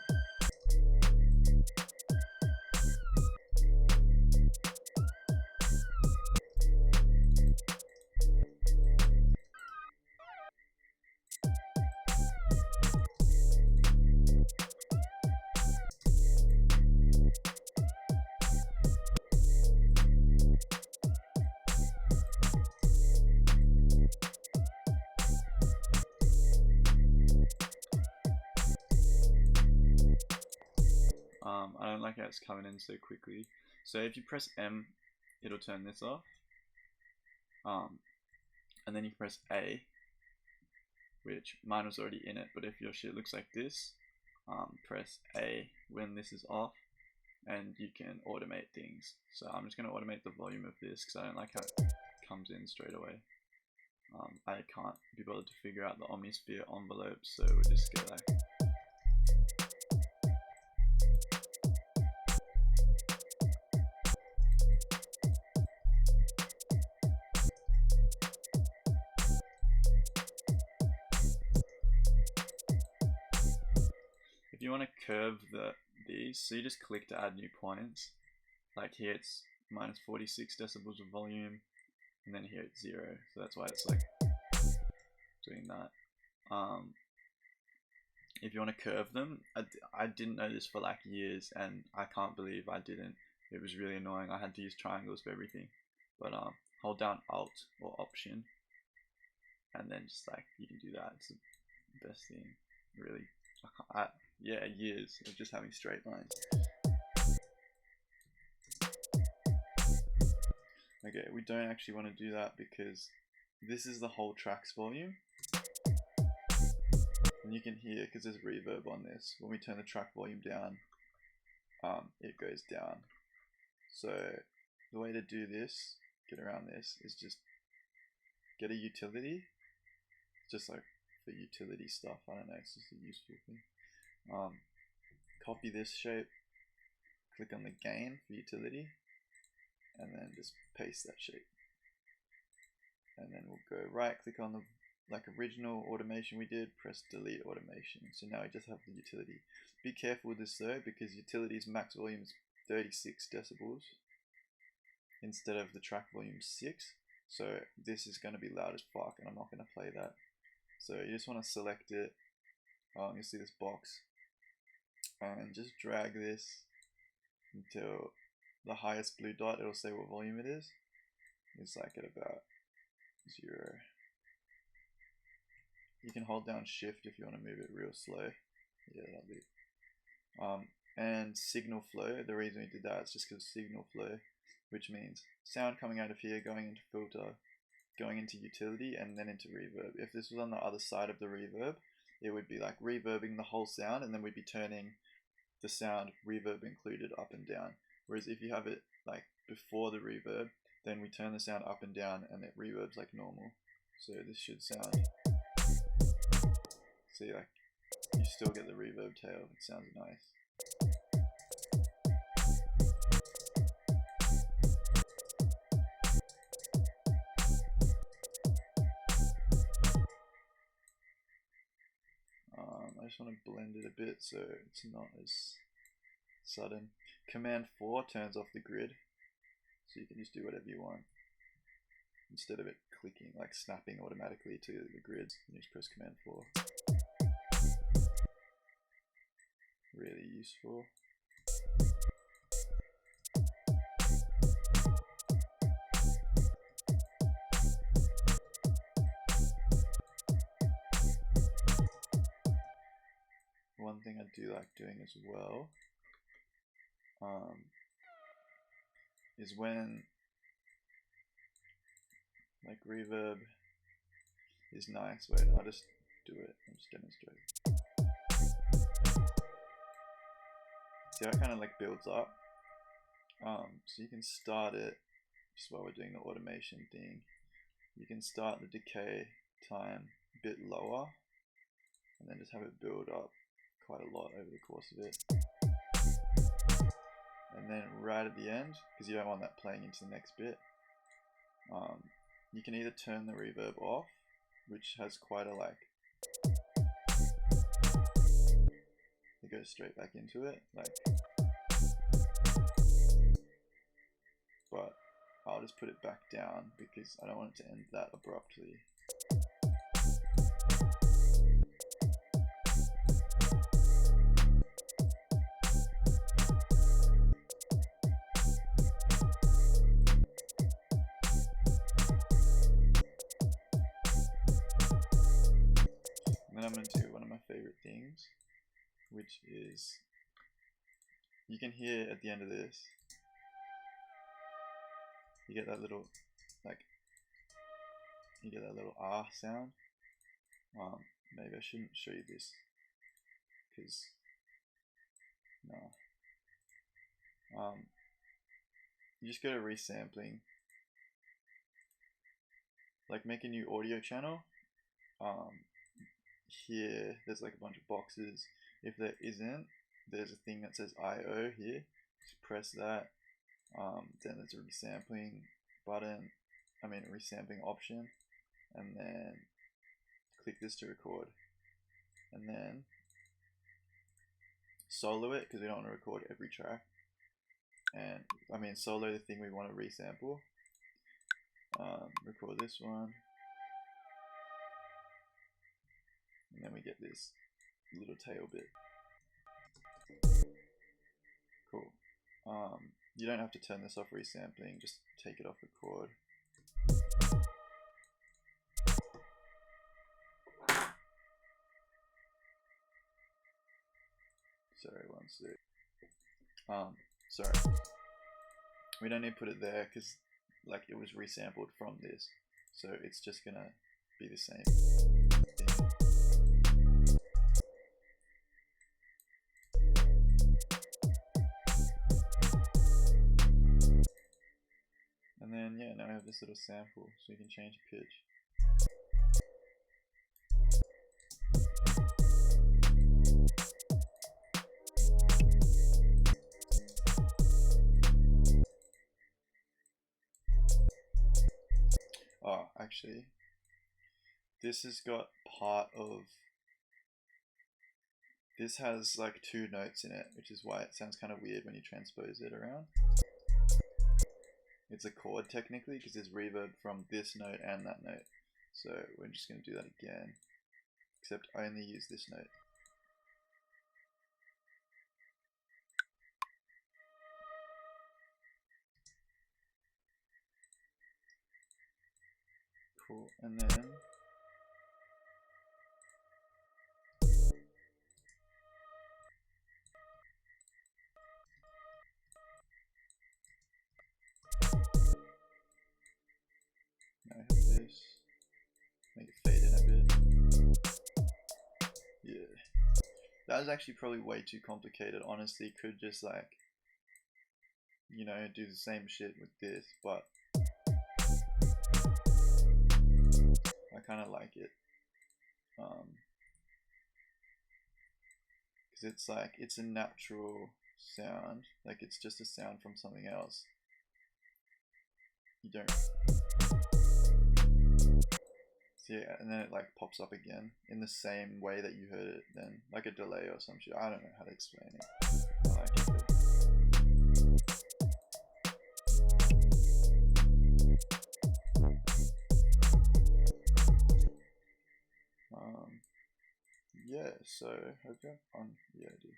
I don't like how it's coming in so quickly. So if you press M, it'll turn this off. And then you press A, which mine was already in it, but if your shit looks like this, press A when this is off, and you can automate things. So I'm just going to automate the volume of this because I don't like how it comes in straight away. I can't be bothered to figure out the Omnisphere envelope, so we'll just go like... If you want to curve these, so you just click to add new points. Like here it's minus 46 decibels of volume, and then here it's 0, so that's why it's like doing that. If you want to curve them, I didn't know this for like years, and I can't believe I didn't. It was really annoying. I had to use triangles for everything. But hold down Alt or Option, and then just like you can do that. It's the best thing, really. Yeah, years of just having straight lines. Okay, we don't actually want to do that because this is the whole track's volume. And you can hear, because there's reverb on this, when we turn the track volume down, it goes down. So the way to do this, get around this, is just get a utility. Just like for utility stuff, I don't know, it's just a useful thing. Copy this shape, click on the gain for utility, and then just paste that shape. And then we'll go right click on the original automation we did, press delete automation. So now we just have the utility. Be careful with this though, because utility's max volume is 36 decibels instead of the track volume 6. So this is going to be loud as fuck and I'm not going to play that. So you just want to select it. You'll see this box and just drag this until the highest blue dot, it'll say what volume it is. It's like at about 0. You can hold down shift if you want to move it real slow. Yeah, that'll be. And signal flow, the reason we did that is just because signal flow, which means sound coming out of here, going into filter, going into utility, and then into reverb. If this was on the other side of the reverb, it would be like reverbing the whole sound, and then we'd be turning the sound, reverb included, up and down. Whereas if you have it like before the reverb, then we turn the sound up and down and it reverbs like normal. So this should sound, see, like you still get the reverb tail, it sounds nice. I just want to blend it a bit so it's not as sudden. Command 4 turns off the grid, so you can just do whatever you want. Instead of it clicking, like snapping automatically to the grids, you just press Command 4. Really useful. One thing I do like doing as well is when like reverb is nice. Wait, I'll just do it. I'll just demonstrate. See how it kind of like builds up. So you can start it just while we're doing the automation thing. You can start the decay time a bit lower, and then just have it build up quite a lot over the course of it. And then right at the end, because you don't want that playing into the next bit, you can either turn the reverb off, which has quite a like, it goes straight back into it, like, but I'll just put it back down because I don't want it to end that abruptly. I'm going to do one of my favorite things, which is, you can hear at the end of this, you get that little, like, you get that little ah sound. Maybe I shouldn't show you this, because, no. You just go to resampling, like make a new audio channel. Here there's like a bunch of boxes. If there isn't, there's a thing that says IO here. Just press that. Then there's a resampling button, a resampling option, and then click this to record, and then solo it because we don't want to record every track, and solo the thing we want to resample. Record this one, and then we get this little tail bit. Cool. You don't have to turn this off resampling, just take it off record. Sorry, one sec. Sorry. We don't need to put it there because like it was resampled from this, so it's just gonna be the same thing. And then yeah, now we have this little sample, so you can change the pitch. Oh, actually, this has got part of, this has like 2 notes in it, which is why it sounds kind of weird when you transpose it around. It's a chord technically, because there's reverb from this note and that note. So we're just going to do that again, except I only use this note. Cool, and then now I have this, make it fade in a bit. Yeah, that was actually probably way too complicated. Honestly, could just like, you know, do the same shit with this, but I kind of like it. Because it's like, it's a natural sound, like it's just a sound from something else. You don't see it, and then it like pops up again in the same way that you heard it then, like a delay or some shit. I don't know how to explain it. I like it, but yeah, so hope you have fun. Yeah, I do.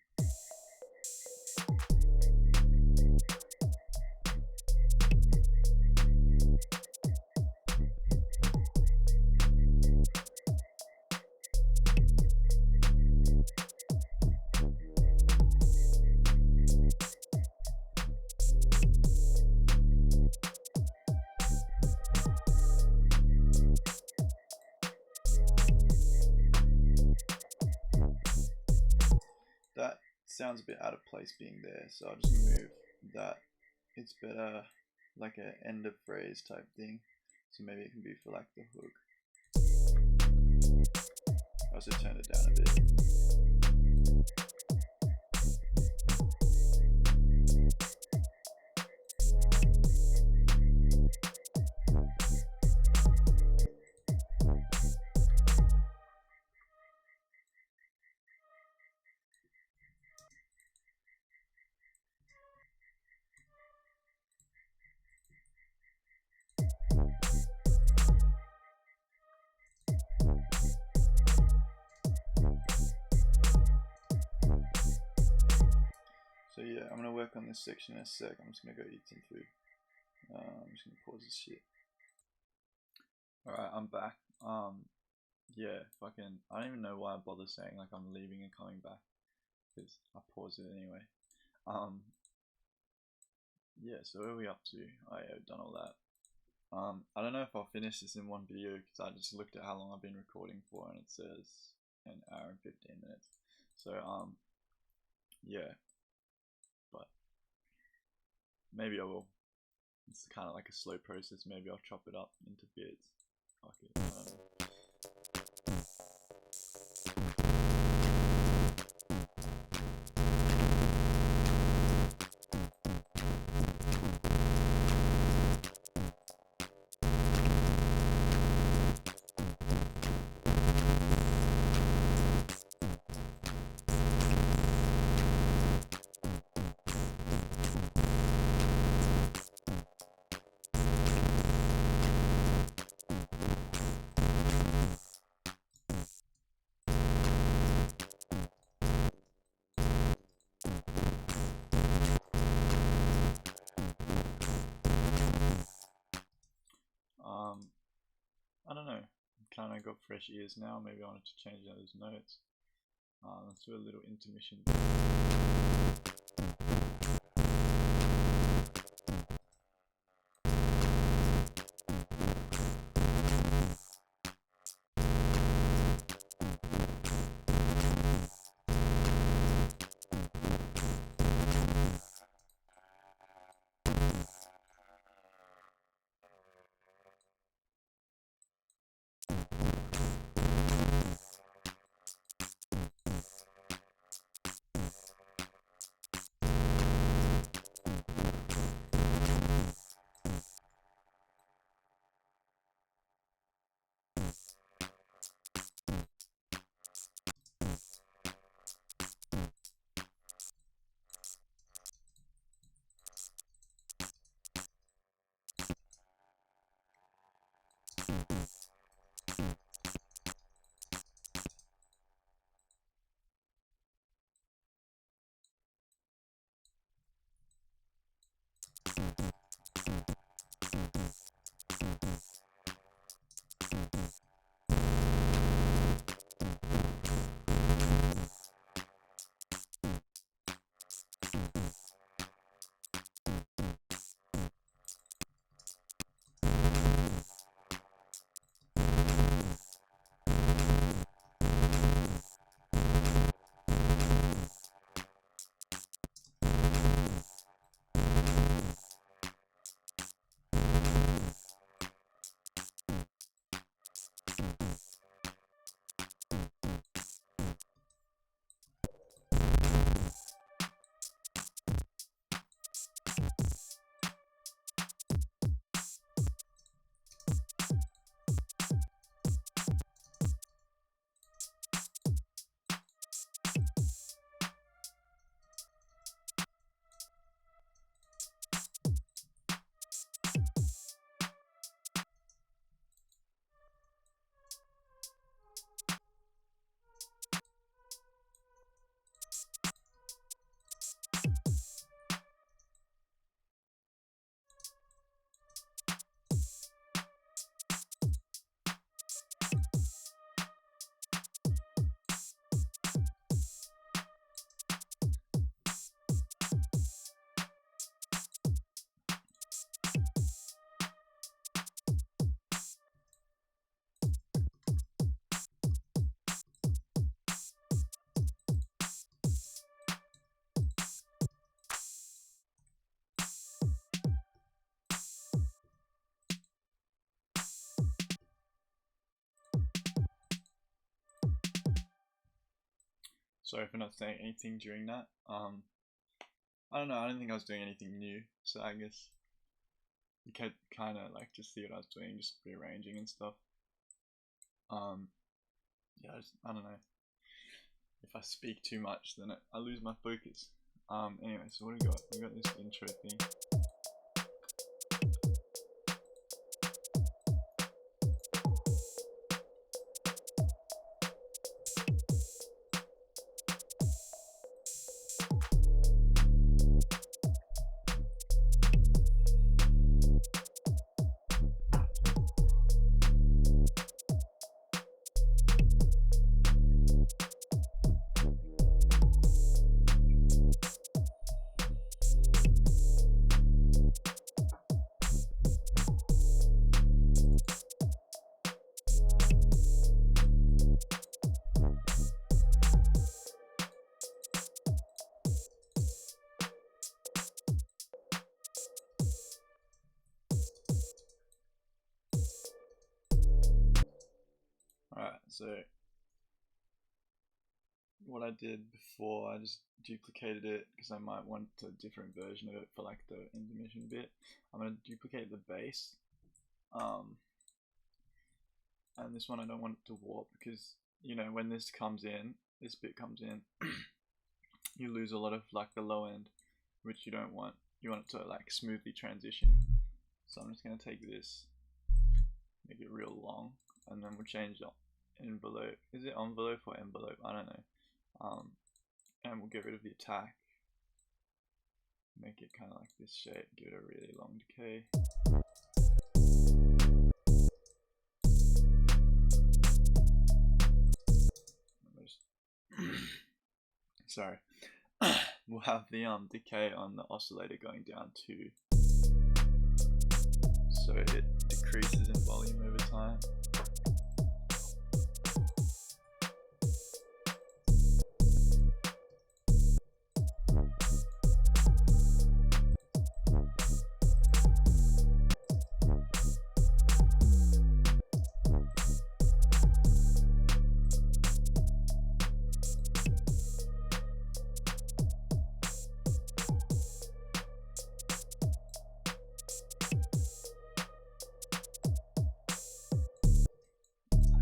That sounds a bit out of place being there, so I'll just move that. It's better like an end of phrase type thing, so maybe it can be for like the hook. I also turned it down a bit. So yeah, I'm gonna work on this section in a sec. I'm just gonna go eat some food. I'm just gonna pause this shit. Alright, I'm back. Yeah, fucking, I don't even know why I bother saying like I'm leaving and coming back, because I paused it anyway. Yeah, so where are we up to? I've done all that. I don't know if I'll finish this in one video, because I just looked at how long I've been recording for, and it says an hour and 15 minutes. So, yeah. But maybe I will. It's kind of like a slow process. Maybe I'll chop it up into bits. Fuck it, I don't know. I don't know, I'm kind of got fresh ears now. Maybe I wanted to change those notes. Let's do a little intermission. Sorry for not saying anything during that. I don't know, I don't think I was doing anything new, so I guess you could kind of like just see what I was doing, just rearranging and stuff. Yeah, I don't know. If I speak too much, then I lose my focus. Anyway, so what do we got? We got this intro thing. Alright, so what I did before, I just duplicated it because I might want a different version of it for like the intermission bit. I'm going to duplicate the bass, and this one I don't want it to warp because, you know, when this bit comes in, you lose a lot of like the low end, which you don't want. You want it to like smoothly transition. So I'm just going to take this, make it real long, and then we'll change the envelope. Is it envelope or envelope? I don't know. And we'll get rid of the attack, make it kind of like this shape, give it a really long decay. Sorry. We'll have the decay on the oscillator going down too, so it decreases in volume over time.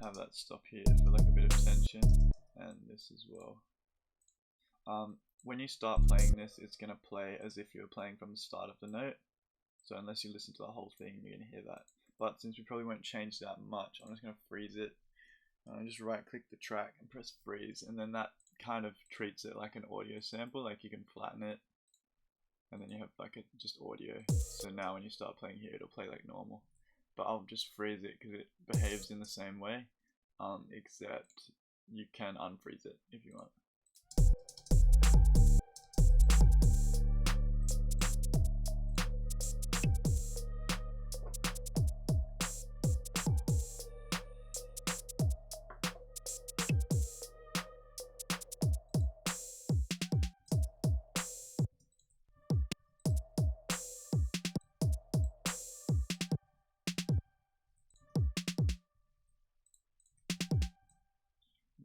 Have that stop here for like a bit of tension, and this as well. When you start playing this, it's going to play as if you were playing from the start of the note, so unless you listen to the whole thing, you're going to hear that. But since we probably won't change that much, I'm just going to freeze it. Just right click the track and press freeze, and then that kind of treats it like an audio sample, like you can flatten it, and then you have like just audio. So now when you start playing here, it'll play like normal. But I'll just freeze it because it behaves in the same way, except you can unfreeze it if you want.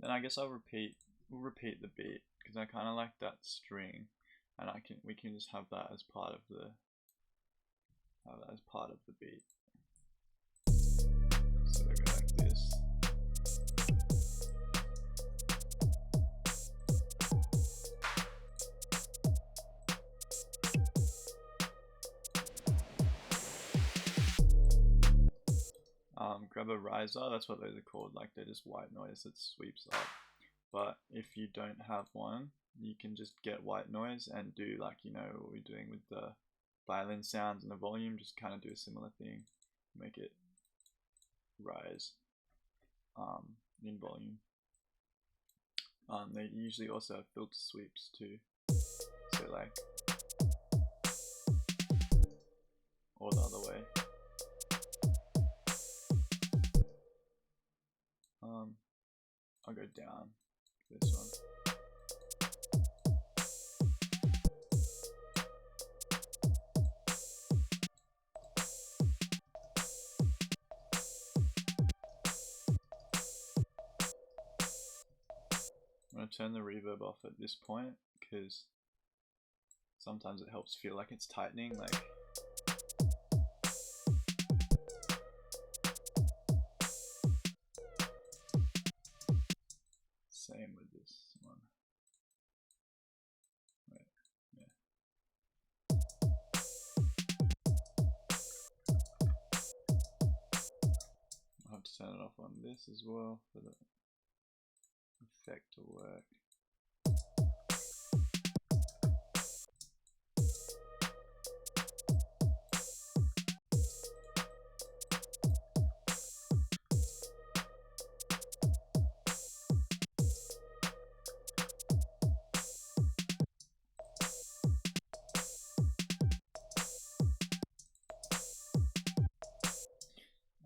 Then I guess we'll repeat the beat because I kind of like that string, and we can just have that as part of the beat. So we go like this. Grab a riser, that's what those are called, like they're just white noise that sweeps up. But if you don't have one, you can just get white noise and do like, you know, what we're doing with the violin sounds and the volume, just kind of do a similar thing, make it rise in volume. They usually also have filter sweeps too, so like, or the other way. I'll go down this one. I'm going to turn the reverb off at this point because sometimes it helps feel like it's tightening, like same with this one. Wait, yeah. I'll have to turn it off on this as well for the effect to work.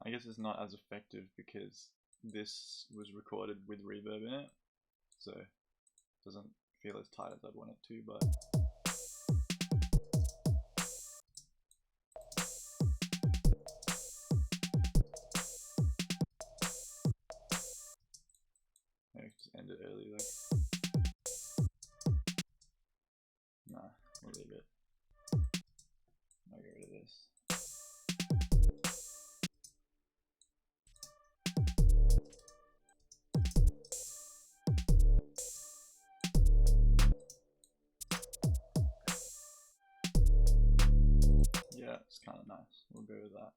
I guess it's not as effective because this was recorded with reverb in it, so it doesn't feel as tight as I'd want it to, but maybe just end it early, like, nah, we'll leave it. I'll get rid of this. Yeah, it's kind of nice. We'll go with that.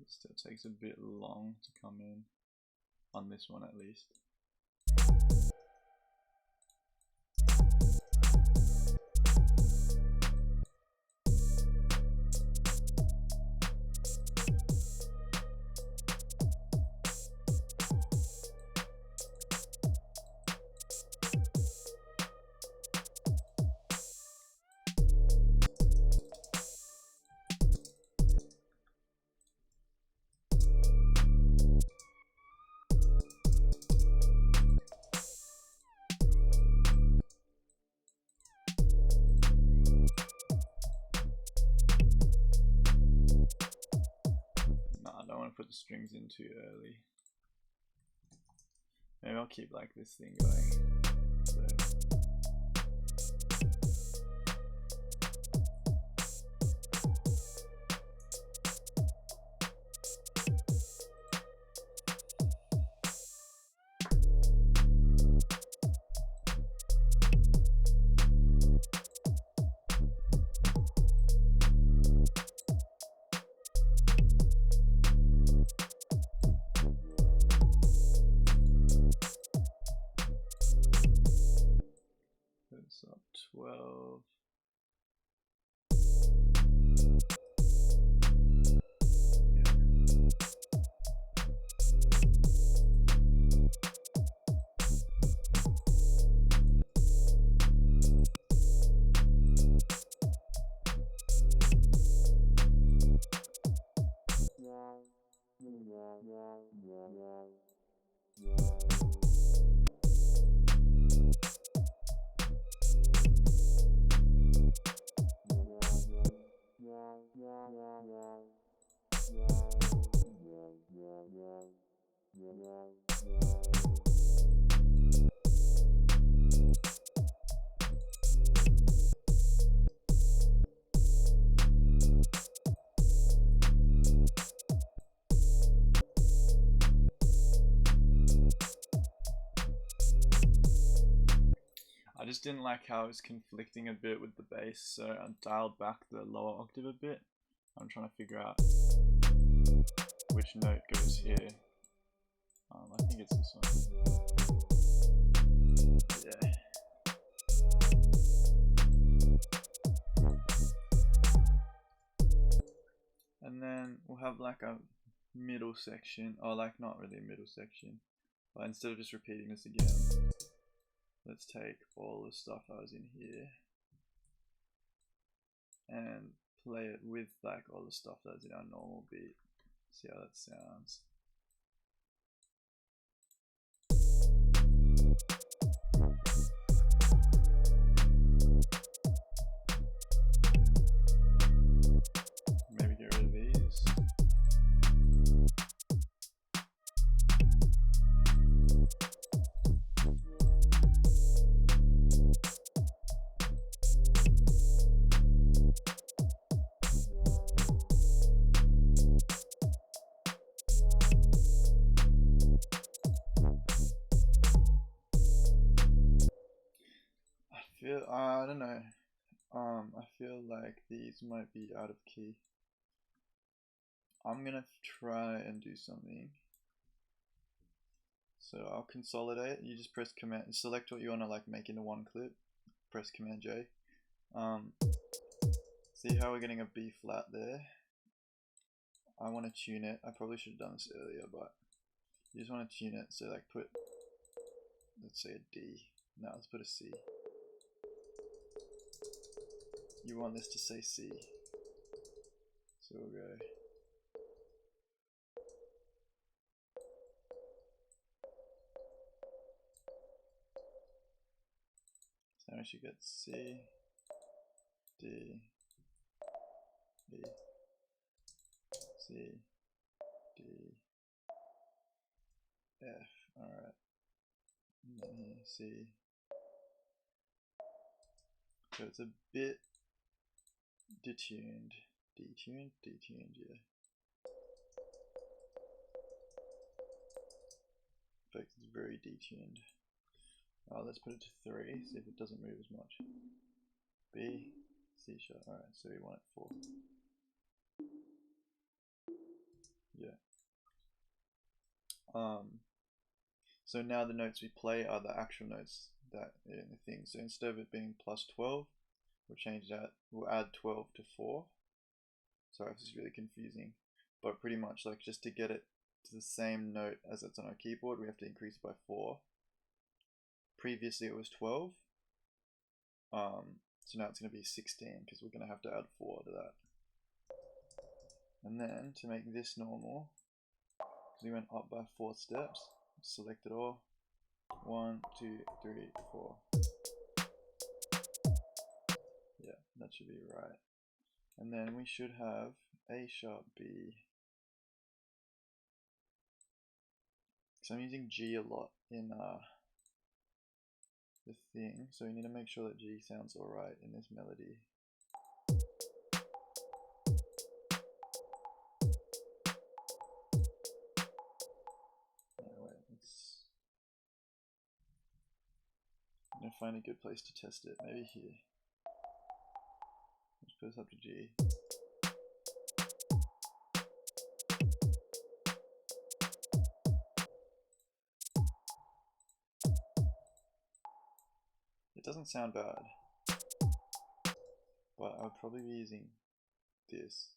It still takes a bit long to come in, on this one at least. Put the strings in too early. Maybe I'll keep like this thing going. So. Up 12. I just didn't like how it was conflicting a bit with the bass, so I dialed back the lower octave a bit. I'm trying to figure out which note goes here. I think it's this one. Yeah. And then we'll have like a middle section, or like not really a middle section, but instead of just repeating this again, let's take all the stuff I was in here and play it with like all the stuff that's in our normal beat. See how that sounds. I don't know. I feel like these might be out of key. I'm gonna try and do something. So I'll consolidate. You just press Command, select what you wanna like make into one clip. Press Command J. See how we're getting a B flat there. I want to tune it. I probably should have done this earlier, but you just want to tune it. So like put, let's say a D. No, let's put a C. You want this to say C. So we'll go. So now we should get C, D, E, C, D, F. Alright. And then here, C. So it's a bit detuned. Detuned? Detuned, yeah. In fact, it's very detuned. Let's put it to 3, see if it doesn't move as much. B, C sharp. Alright, so we want it 4. Yeah. So now the notes we play are the actual notes that are in the thing. So instead of it being plus 12, we'll change that. We'll add 12 to 4. Sorry if this is really confusing, but pretty much like just to get it to the same note as it's on our keyboard, we have to increase it by 4. Previously it was 12. So now it's going to be 16 because we're going to have to add 4 to that. And then to make this normal, because we went up by 4 steps, select it all. 1, 2, 3, 4. Yeah, that should be right. And then we should have A sharp B. So I'm using G a lot in the thing, so we need to make sure that G sounds alright in this melody. Anyway, I'm gonna find a good place to test it, maybe here. Let's put this up to G. It doesn't sound bad, but I would probably be using this.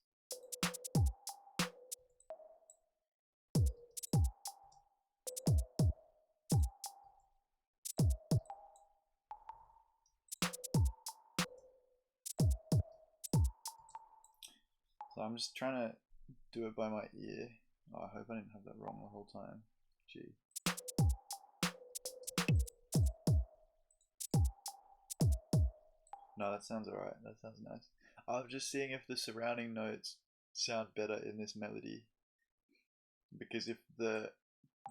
So I'm just trying to do it by my ear. Oh, I hope I didn't have that wrong the whole time. G. No, that sounds alright. That sounds nice. I'm just seeing if the surrounding notes sound better in this melody. Because if the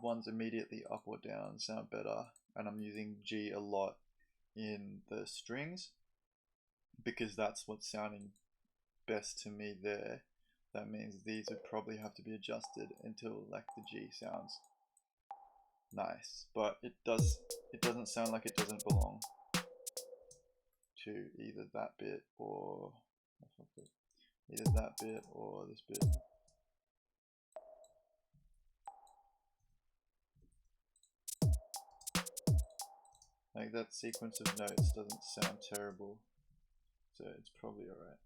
ones immediately up or down sound better, and I'm using G a lot in the strings, because that's what's sounding best to me there, that means these would probably have to be adjusted until like the G sounds nice. But it doesn't sound like it doesn't belong to either that bit or either that bit or this bit. Like that sequence of notes doesn't sound terrible, so it's probably alright.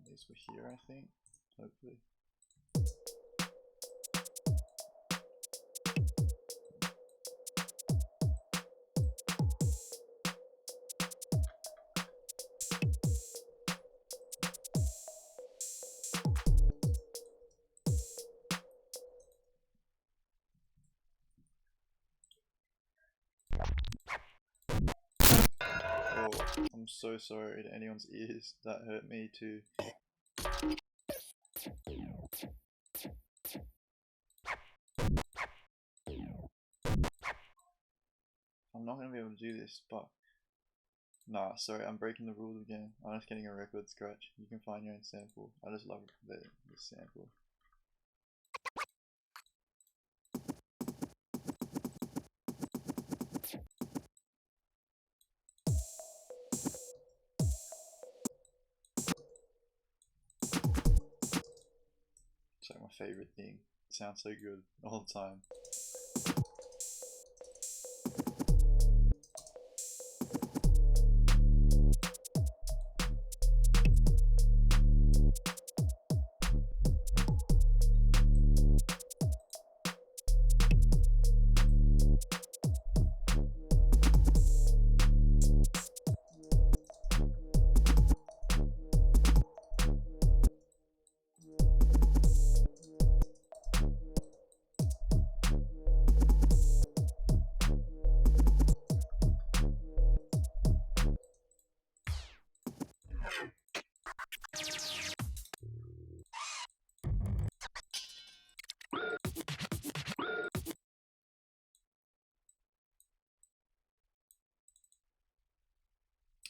These were here, I think, hopefully. Oh, I'm so sorry to anyone's ears, that hurt me too. I'm not going to be able to do this, but nah, sorry, I'm breaking the rules again. I'm just getting a record scratch. You can find your own sample. I just love the sample. It's like my favorite thing. It sounds so good all the time.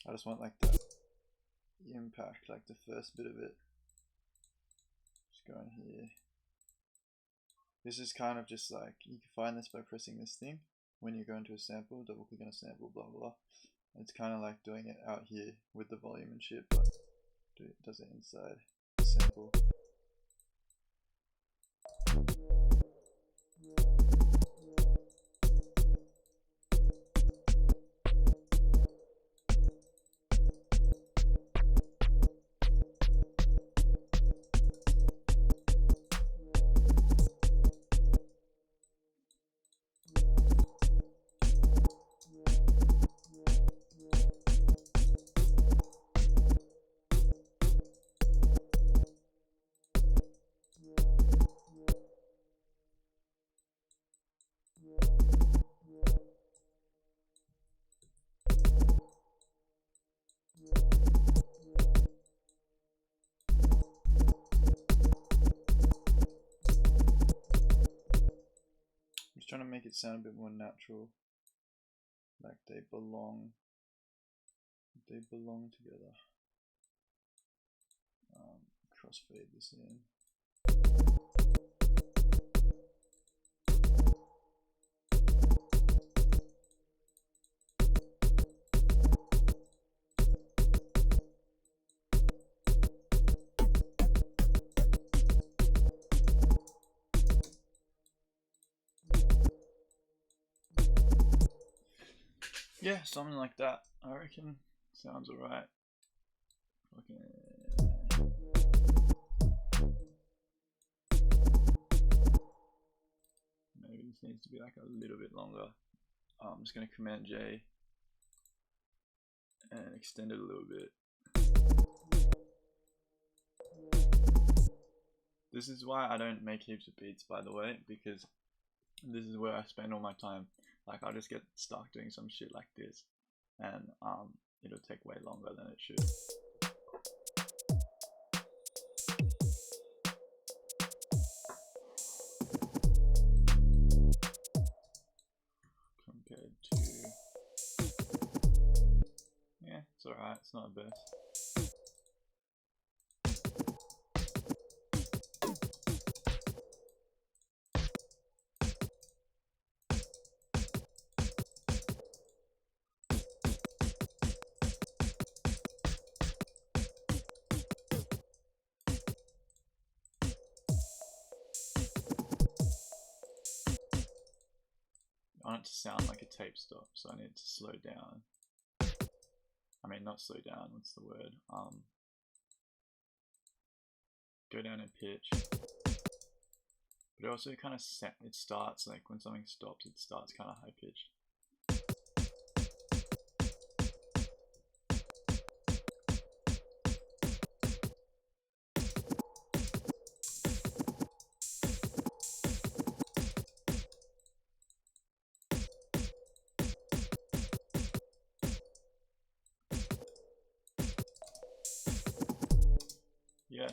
I just want like the impact, like the first bit of it. Just go in here. This is kind of just like, you can find this by pressing this thing. When you go into a sample, double click on a sample, blah blah blah. It's kind of like doing it out here with the volume and shit, but does it inside the sample. Trying to make it sound a bit more natural, like they belong together. Crossfade this in. Yeah, something like that, I reckon. Sounds alright. Okay. Maybe this needs to be like a little bit longer. I'm just going to Command J and extend it a little bit. This is why I don't make heaps of beats, by the way, because this is where I spend all my time. Like, I'll just get stuck doing some shit like this, and it'll take way longer than it should. Compared to, yeah, it's alright. It's not the best. I want it to sound like a tape stop, so I need to slow down. I mean, not slow down, what's the word? Go down in pitch. But it also kind of it starts, like when something stops, it starts kind of high pitched. Yeah.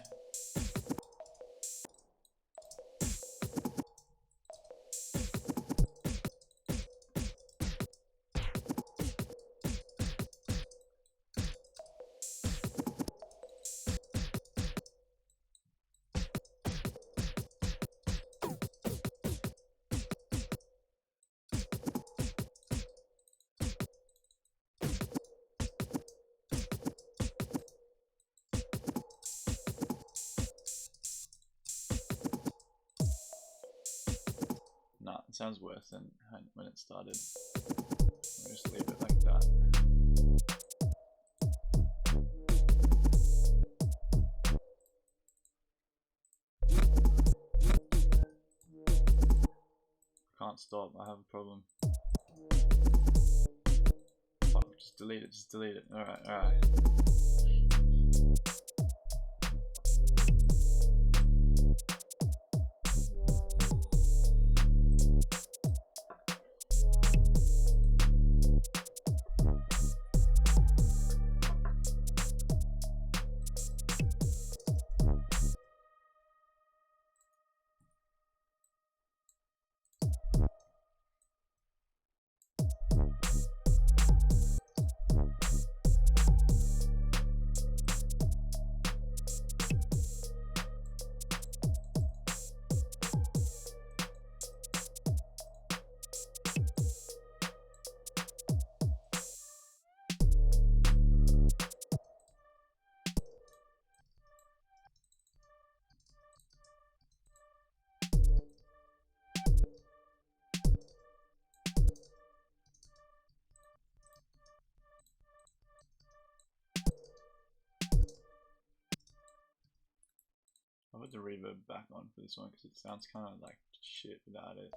It sounds worse than when it started. I'll just leave it like that. Can't stop, I have a problem. Fuck, just delete it, just delete it. Alright, alright. I'll put the reverb back on for this one because it sounds kind of like shit without it.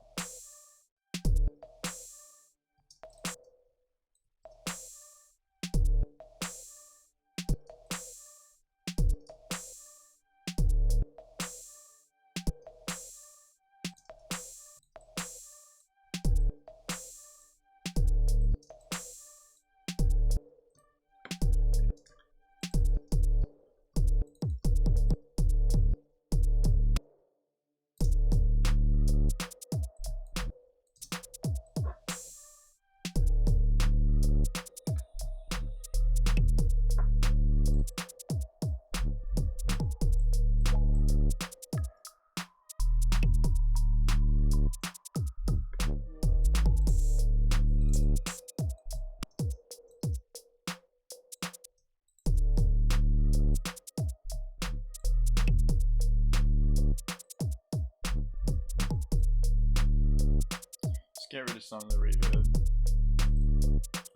Get rid of some of the reverb.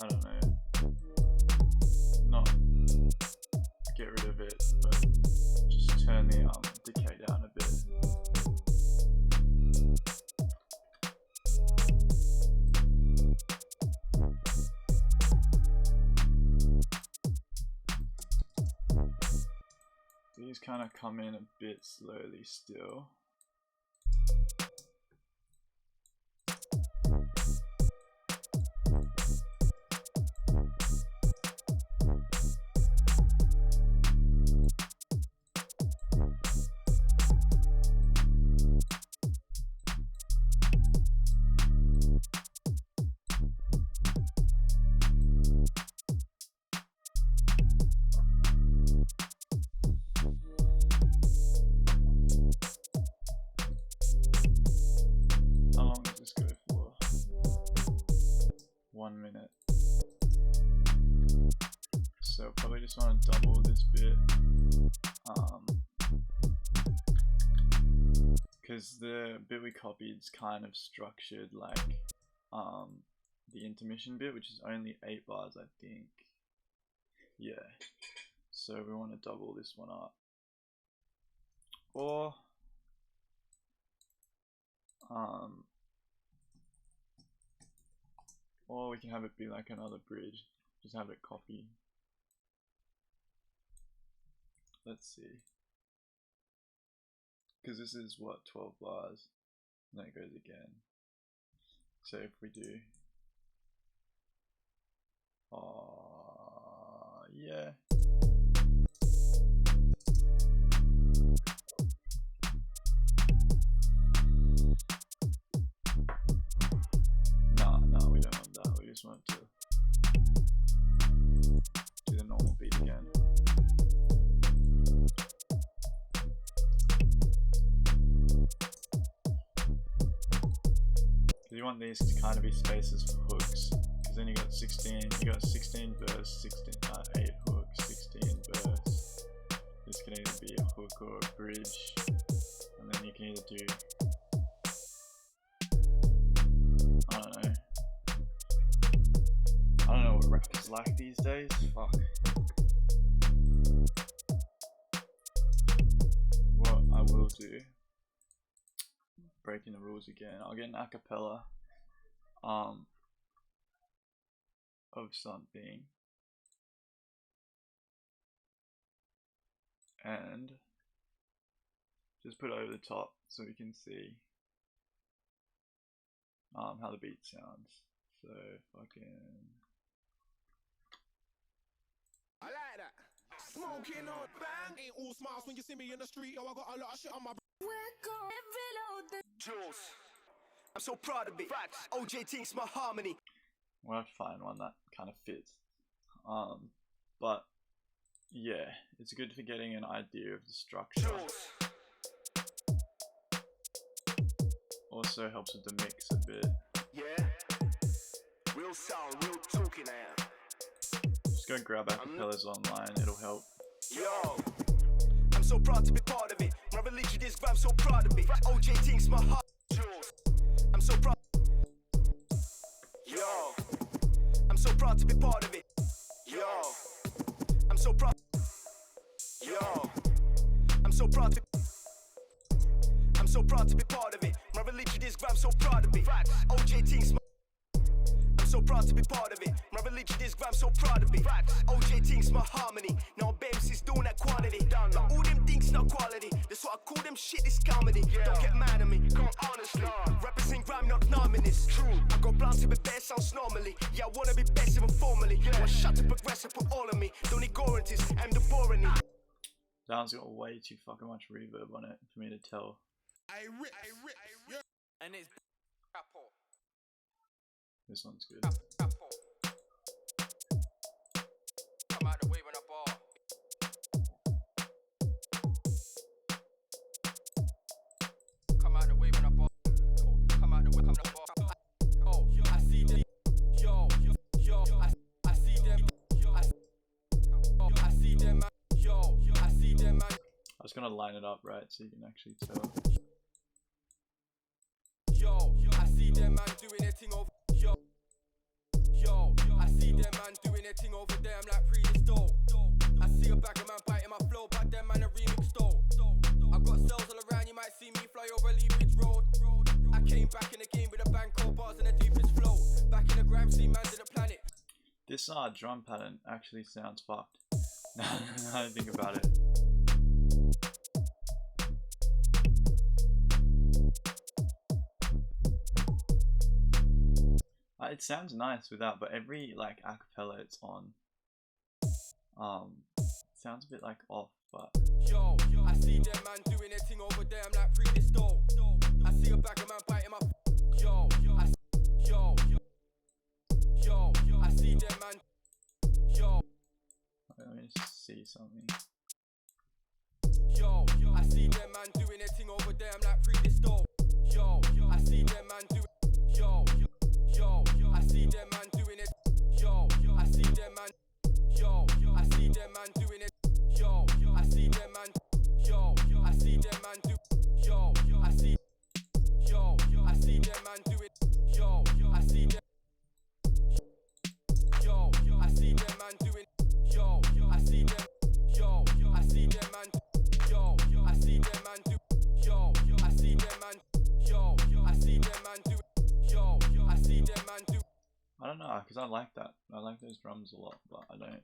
I don't know. Not get rid of it, but just turn the decay down a bit. These kind of come in a bit slowly still. How long does this go for? 1 minute. So probably just want to double this bit. Because the bit we copied is kind of structured like the intermission bit, which is only 8 bars, I think. Yeah. So we want to double this one up. Or we can have it be like another bridge. Just have it copy. Let's see. Because this is what, 12 bars. And then it goes again. So if we do, yeah. No, we don't want that. We just want to do the normal beat again. You want these to kind of be spaces for hooks, because then you got 16 verse, 8 hook, 16 verse. This can either be a hook or a bridge, and then you can either do like these days. Fuck. What I will do, breaking the rules again, I'll get an acapella of something and just put it over the top so we can see how the beat sounds. So fucking I like that. Smoking on bang. Ain't all smiles when you see me in the street. Yo, I got a lot of shit on my Jules. I'm so proud of it. OJ thinks my harmony. We'll have to find one that kind of fits. But yeah, it's good for getting an idea of the structure. Jules. Also helps with the mix a bit. Yeah. Real sound, real talking I am. Just go grab acapellas online, it'll help. Yo, I'm so proud to be part of it. My religion is I'm so proud of it. OJ thinks my heart. I'm so proud. Yo, I'm so proud to be part of it. Yo, I'm so proud. Yo, I'm so proud to. I'm so proud to be part of it. My religion is I'm so proud of it. OJ thinks my. I'm so proud to be part of it. My religion is I'm so proud of it. OJ thinks my harmony. Now Bems is doing that quality. All them things not quality. That's why I call them shit is comedy. Don't get mad at me, come honestly. Represent grime, not nominous. True. I go blind to be best sounds normally. Yeah, I wanna be best even formally. One shot to progress and put all of me. Don't need guarantees, I'm the boring. Sound's got way too fucking much reverb on it for me to tell. And it's This one's good. come out the way when I ball. Come out the way when I ball. Come out the way, come the ball. Oh, I see them. Yo, I see them. I see them, man. Yo, I see them, man. I was gonna line it up right so you can actually tell. Yo, I see them, man, doing their thing over. Yo, I see them, man, doing their thing over there. I'm like pre-install. I see a bag of man biting my flow, but them man a remix though. I got cells all around, you might see me fly over Lee Ridge Road. I came back in the game with a bang, cold bars and the deepest flow. Back in the grime scene, man, to the planet. This drum pattern actually sounds fucked. Now I think about it. It sounds nice without, but every like acapella it's on, sounds a bit like off. But yo, I see them man doing their thing over there. I'm like pre-install. I see a bag of man biting my. Yo, I see them man. Yo. let me just see something. Yo, I see them man doing their thing over there. I'm like pre-install. Yo, I see them man doing. Yo, I see them man doing it. Yo, I see them man. Yo, I see them man doing it. Yo, I see them man. Yo, I see them man do. Yo, I see. Yo, I see them man do it. Yo, I see them. Yo, I see them man doing. Yo, I see them. Yo, I see them man. Yo, I see them man do. Yo, I see them man. Yo, I see them man do. Yo, I see them man do. I don't know, because I like that. I like those drums a lot, but I don't.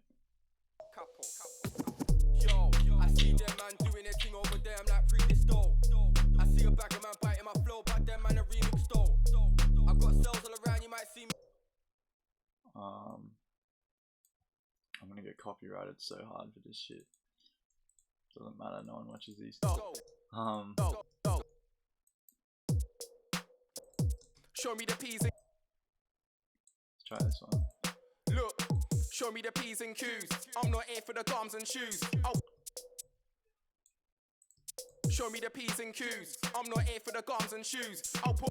Yo, I see them man doing their thing over there. I'm like pre-install. I see a bag of man biting my flow, but them man a remix though. I got cells all around, you might see me. I'm gonna get copyrighted so hard for this shit. Doesn't matter, no one watches these. Show me the P's and Let's try this one. look. Show me the P's and Q's. I'm not here for the gums and shoes. Oh. Show me the P's and Q's. I'm not here for the gums and shoes. I'll put.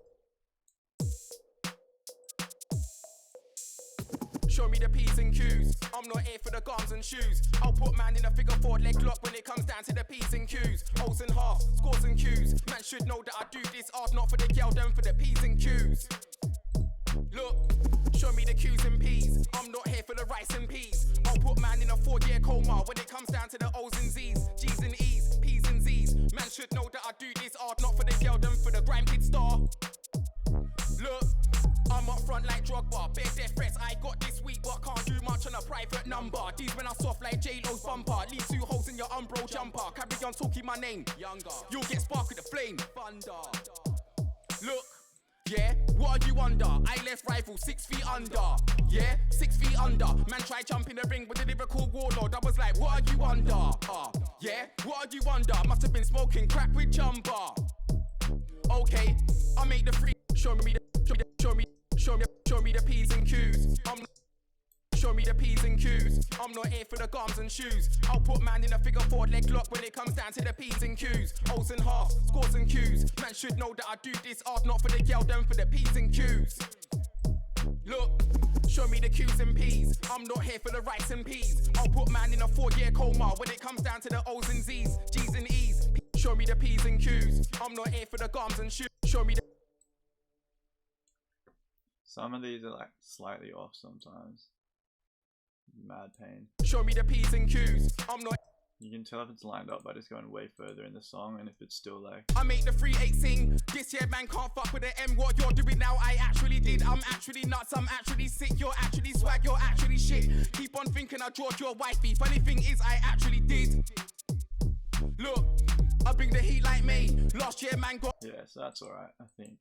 Show me the P's and Q's. I'm not here for the gums and shoes. I'll put man in a figure 4 leg lock when it comes down to the P's and Q's. O's and halves, scores and Q's. Man should know that I do this art not for the girl, them for the P's and Q's. Look, show me the Q's and P's. I'm not here for the rice and peas. I'll put man in a 4-year coma when it comes down to the O's and Z's, G's and E's, P's and Z's. Man should know that I do this art not for the girl, them for the grime kid star. Look, I'm up front like Drogba, bare death threats I got this week, but can't do much on a private number. These men are soft like J-Lo's bumper. Leave 2 holes in your umbro jumper. Carry on talking my name, younger. You'll get spark with the flame, thunder. Look, yeah, what are you under? I left rival 6 feet under. Yeah, 6 feet under. Man try jump in the ring with a lyrical warlord. I was like, what are you under? Yeah, what are you under? Must have been smoking crack with Jumba. Okay, I make the free. Show me the P's and Q's. Show me the P's and Q's. I'm not here for the gums and shoes. I'll put man in a figure 4 leg lock when it comes down to the P's and Q's. O's and half, scores and Q's. Man should know that I do this art not for the girl, them for the P's and Q's. Look, show me the Q's and P's. I'm not here for the rice and peas. I'll put man in a 4-year coma when it comes down to the O's and Z's, G's and E's. Show me the P's and Q's. I'm not here for the gums and shoes. Show me the. Some of these are like slightly off sometimes. Mad pain. Show me the P's and Q's. I'm not. You can tell if it's lined up by just going way further in the song, and if it's still like. I make the 3-8 sing. This year man can't fuck with the M. What you're doing now, I actually did. I'm actually nuts. I'm actually sick. You're actually swag. You're actually shit. Keep on thinking I drawed your wifey. Funny thing is, I actually did. Look, I bring the heat like May. Last year man got. Yeah, so that's alright, I think.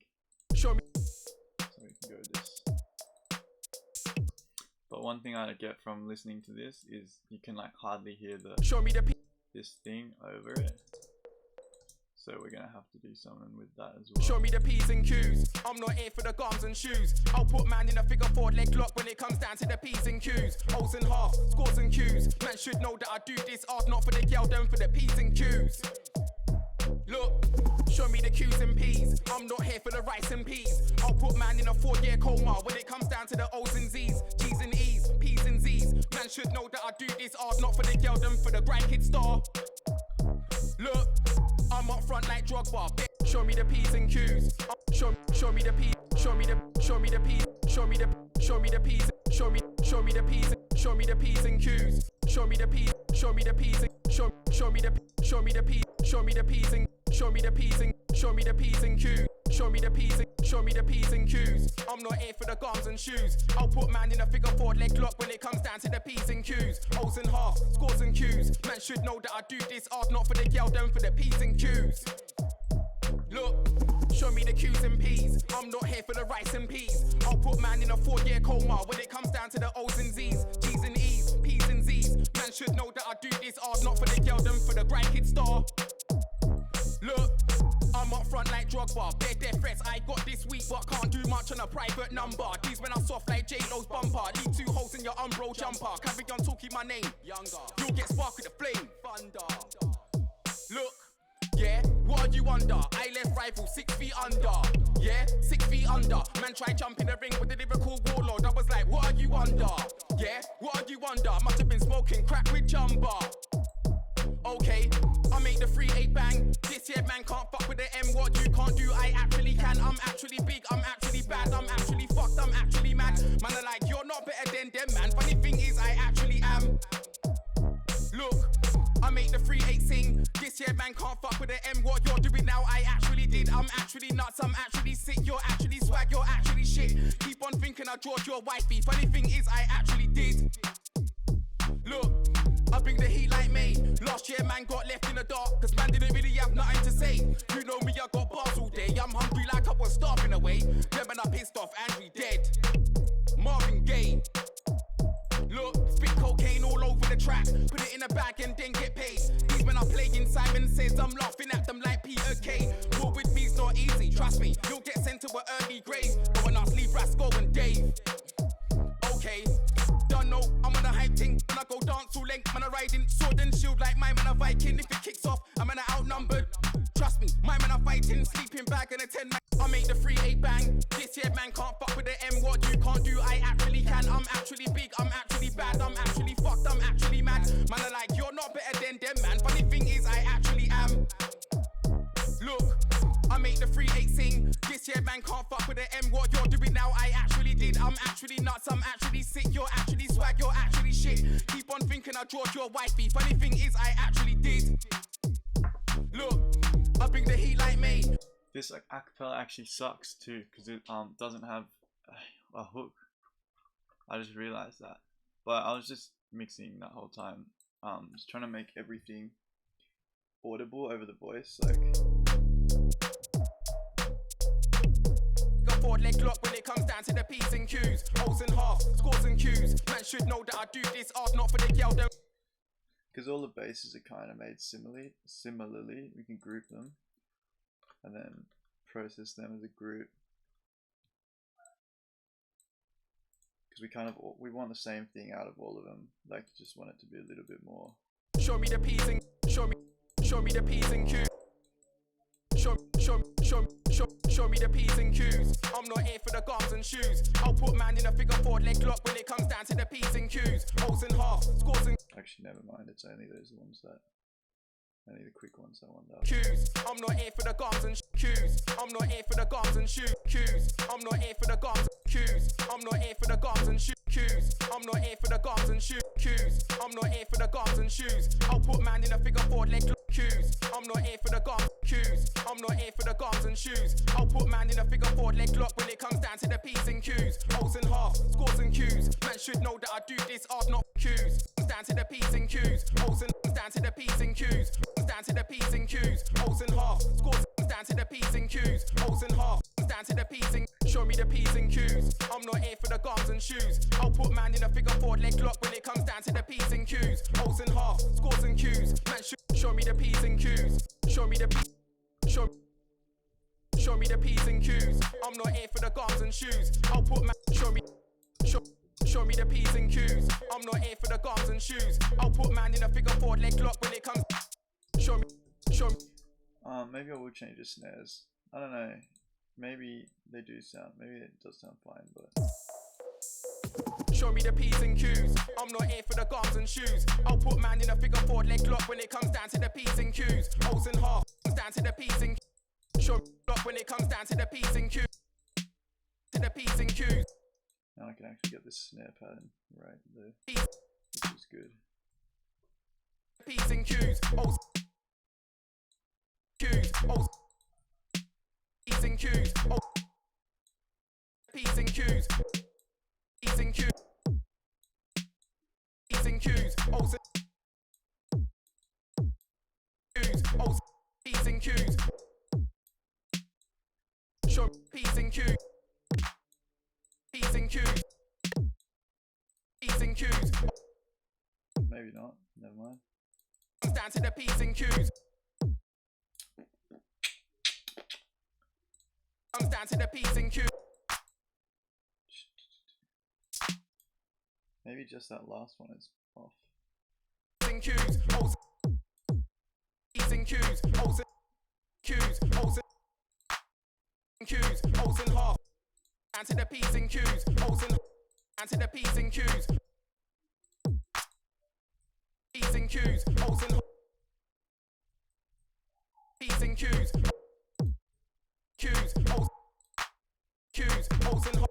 Show me. So we can go with this. But one thing I get from listening to this is you can like hardly hear the show me the this thing over it. So we're gonna have to do something with that as well. Show me the P's and Q's. I'm not here for the gums and shoes. I'll put man in a figure 4 leg lock when it comes down to the P's and Q's. O's and half, scores and Q's. Man should know that I do this art not for the girl, them for the P's and Q's. Look, show me the Q's and P's. I'm not here for the rice and peas. I'll put man in a 4-year coma when it comes down to the O's and Z's, G's and E's, P's and Z's. Man should know that I do this art not for the girl, them for the grime kid star. Look, I'm up front like Drogba. Show me the P's and Q's. Show me the P's. Show me the P's. Show me the P's. Show me the P's. Show me the P's. Show me the P's and Q's. Show me the P's. Show me the P's. Show me the P's. Show me the P's. Show me the P's and show me the P's and show me the P's and Q's. Show me the P's and show me the P's and Q's. I'm not here for the gums and shoes. I'll put man in a figure 4 leg lock when it comes down to the P's and Q's. O's and half, scores and Q's. Man should know that I do this art not for the girl, them for the P's and Q's. Look, show me the Q's and P's. I'm not here for the rice and peas. I'll put man in a 4-year coma when it comes down to the O's and Z's, G's and E's, P's and Z's. Man should know that I do this art not for the girl, them for the grime kid star. Look, I'm up front like Drogba. Bare death threats I got this week, but can't do much on a private number. These men are soft like J-Lo's bumper. Leave 2 holes in your umbro jumper. Carry on talking my name, younger. You'll get spark with the flame, thunder. Look, yeah, what are you under? I left rival 6 feet under. Yeah, 6 feet under. Man try jump in the ring with the lyrical warlord. I was like, what are you under? Yeah, what are you under? Must have been smoking crack with Jumba. Okay, I make the 3-8 bang. This year man can't fuck with the M. What you can't do, I actually can. I'm actually big, I'm actually bad, I'm actually fucked, I'm actually mad. Man are like, you're not better than them, man. Funny thing is, I actually am. Look, I make the 3-8 sing. This year man can't fuck with the M. What you're doing now, I actually did. I'm actually nuts, I'm actually sick. You're actually swag, you're actually shit. Keep on thinking I drawed your wifey. Funny thing is, I actually did. Look, I bring the heat like May. Last year man got left in the dark, cause man didn't really have nothing to say. You know me, I got bars all day. I'm hungry like I was starving away. Them and I pissed off and we dead. Marvin Gaye. Look, spit cocaine all over the track. Put it in a bag and then get paid. These men are playing Simon Says. I'm laughing at them like Peter Kay. War with me's not easy, trust me. You'll get sent to an early grave. But when I leave Rascal and Dave. Okay, don't know, I'm on a hype thing. When I go dance all length, man I riding sword and shield like my man a Viking. If it kicks off, I'm an outnumbered. Trust me, my man a fighting, sleeping bag and a 10 man. I make the 3-8 bang. This year man can't fuck with the M. What you can't do, I actually can. I'm actually big, I'm actually bad, I'm actually fucked, I'm actually mad. Man are like, you're not better than them, man. Funny thing is, I actually am. Look, I make the 3-8 sing. This year man can't fuck with the M. What you're doing now, I actually did. I'm actually nuts, I'm actually sick. You're actually swag, you're actually shit. Keep on thinking I drawed your wifey. Funny thing is, I actually did. Look, I bring the heat like me. This acapella actually sucks too, because it doesn't have a hook. I just realized that. But I was just mixing that whole time. Just trying to make everything audible over the voice, like. Forward leg lock when it comes down to the P's and Q's, O's and half, scores and Q's. Man should know that I do this art not for the girl. Because all the basses are kind of made similarly, we can group them and then process them as a group. Because we want the same thing out of all of them. Like, you just want it to be a little bit more. Show me the P's and show me the P's and Q's. Show me the P's and Q's. I'm not here for the gums and shoes. I'll put man in a figure four leg lock when it comes down to the P's and Q's. O's and half, scores and actually, never mind. It's only those ones that. Only the quick ones I want that. Q's. I'm not here for the gums and Q's. I'm not here for the gums and shoes. Q's. I'm not here for the gums. Q's. I'm not here for the gums and shoes. Q's. I'm not here for the gums and shoes. Q's. I'm not here for the gums and shoes. I'll put man in a figure four leg lock. Q's. I'm not here for the gums. Q's. I'm not here for the gums and shoes. I'll put man in a figure four leg lock when it comes down to the P's and Q's. O's and half, scores and Q's. Man should know that I do this art not Q's. Down to the P's and Q's. O's and down to the P's and Q's. Down to the P's and Q's. O's and half, scores down to the P's and Q's. O's and half, down to the P's and show me the P's and Q's. I'm not here for the gums and shoes. I'll put man in a figure four leg lock when it comes down to the P's and Q's. O's and half, scores and Q's. Man show me the P's and Q's. Show me the P's. Show me the P's and Q's. I'm not here for the gums and shoes. I'll put man show me the P's and Q's. I'm not here for the gums and shoes. I'll put man in a figure four leg lock when it comes. Show me. Maybe I will change the snares. I don't know. Maybe they do sound. Maybe it does sound fine, but. Show me the P's and Q's. I'm not here for the gums and shoes. I'll put man in a figure four leg lock when it comes down to the P's and Q's. O's and half, down to the P's and Q's. Show me lock when it comes down to the P's and Q's. To the P's and Q's. Now I can actually get this snare pattern right there, which is good. P's and Q's. O's. Q's. O's. P's and Q's. O's. P's and Q's. P's and Q's. P's and Q's. O's. Q's. O's. P's and Q's. Show P's and Q's. P's and Q's. P's and Q's. Maybe not. Never mind. Down to the P's and Q's. Comes down to the P's and Q's. Maybe just that last one is off. P's and Q's. O's. P's and Q's. O's. Q's. O's. Q's. O's and half. Down to the P's and Q's. O's and down to the P's and Q's. P's and Q's. O's and P's and Q's. Q's. O's. Q's. O's and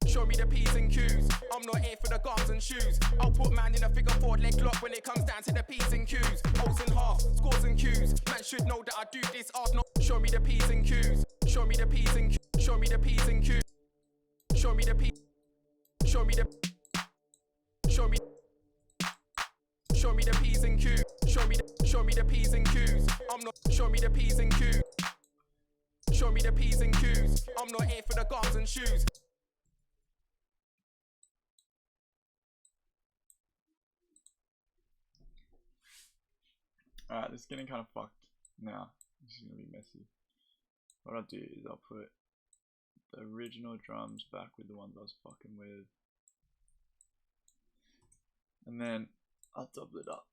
show me the P's and Q's. I'm not here for the gums and shoes. I'll put man in a figure four leg lock when it comes down to the P's and Q's. O's and half, scores and Q's. Man should know that I do this art not. Show me the P's and Q's. Show me the P's and Q's. Show me the P's and Q's. Show me the P. Show me the. Show me. Show me the P's and Q's. Show me the P's and Q's. I'm not. Show me the P's and Q's. Show me the P's and Q's. I'm not here for the gums and shoes. Alright, this is getting kind of fucked now. This is gonna be messy. What I'll do is I'll put the original drums back with the ones I was fucking with. And then I'll double it up.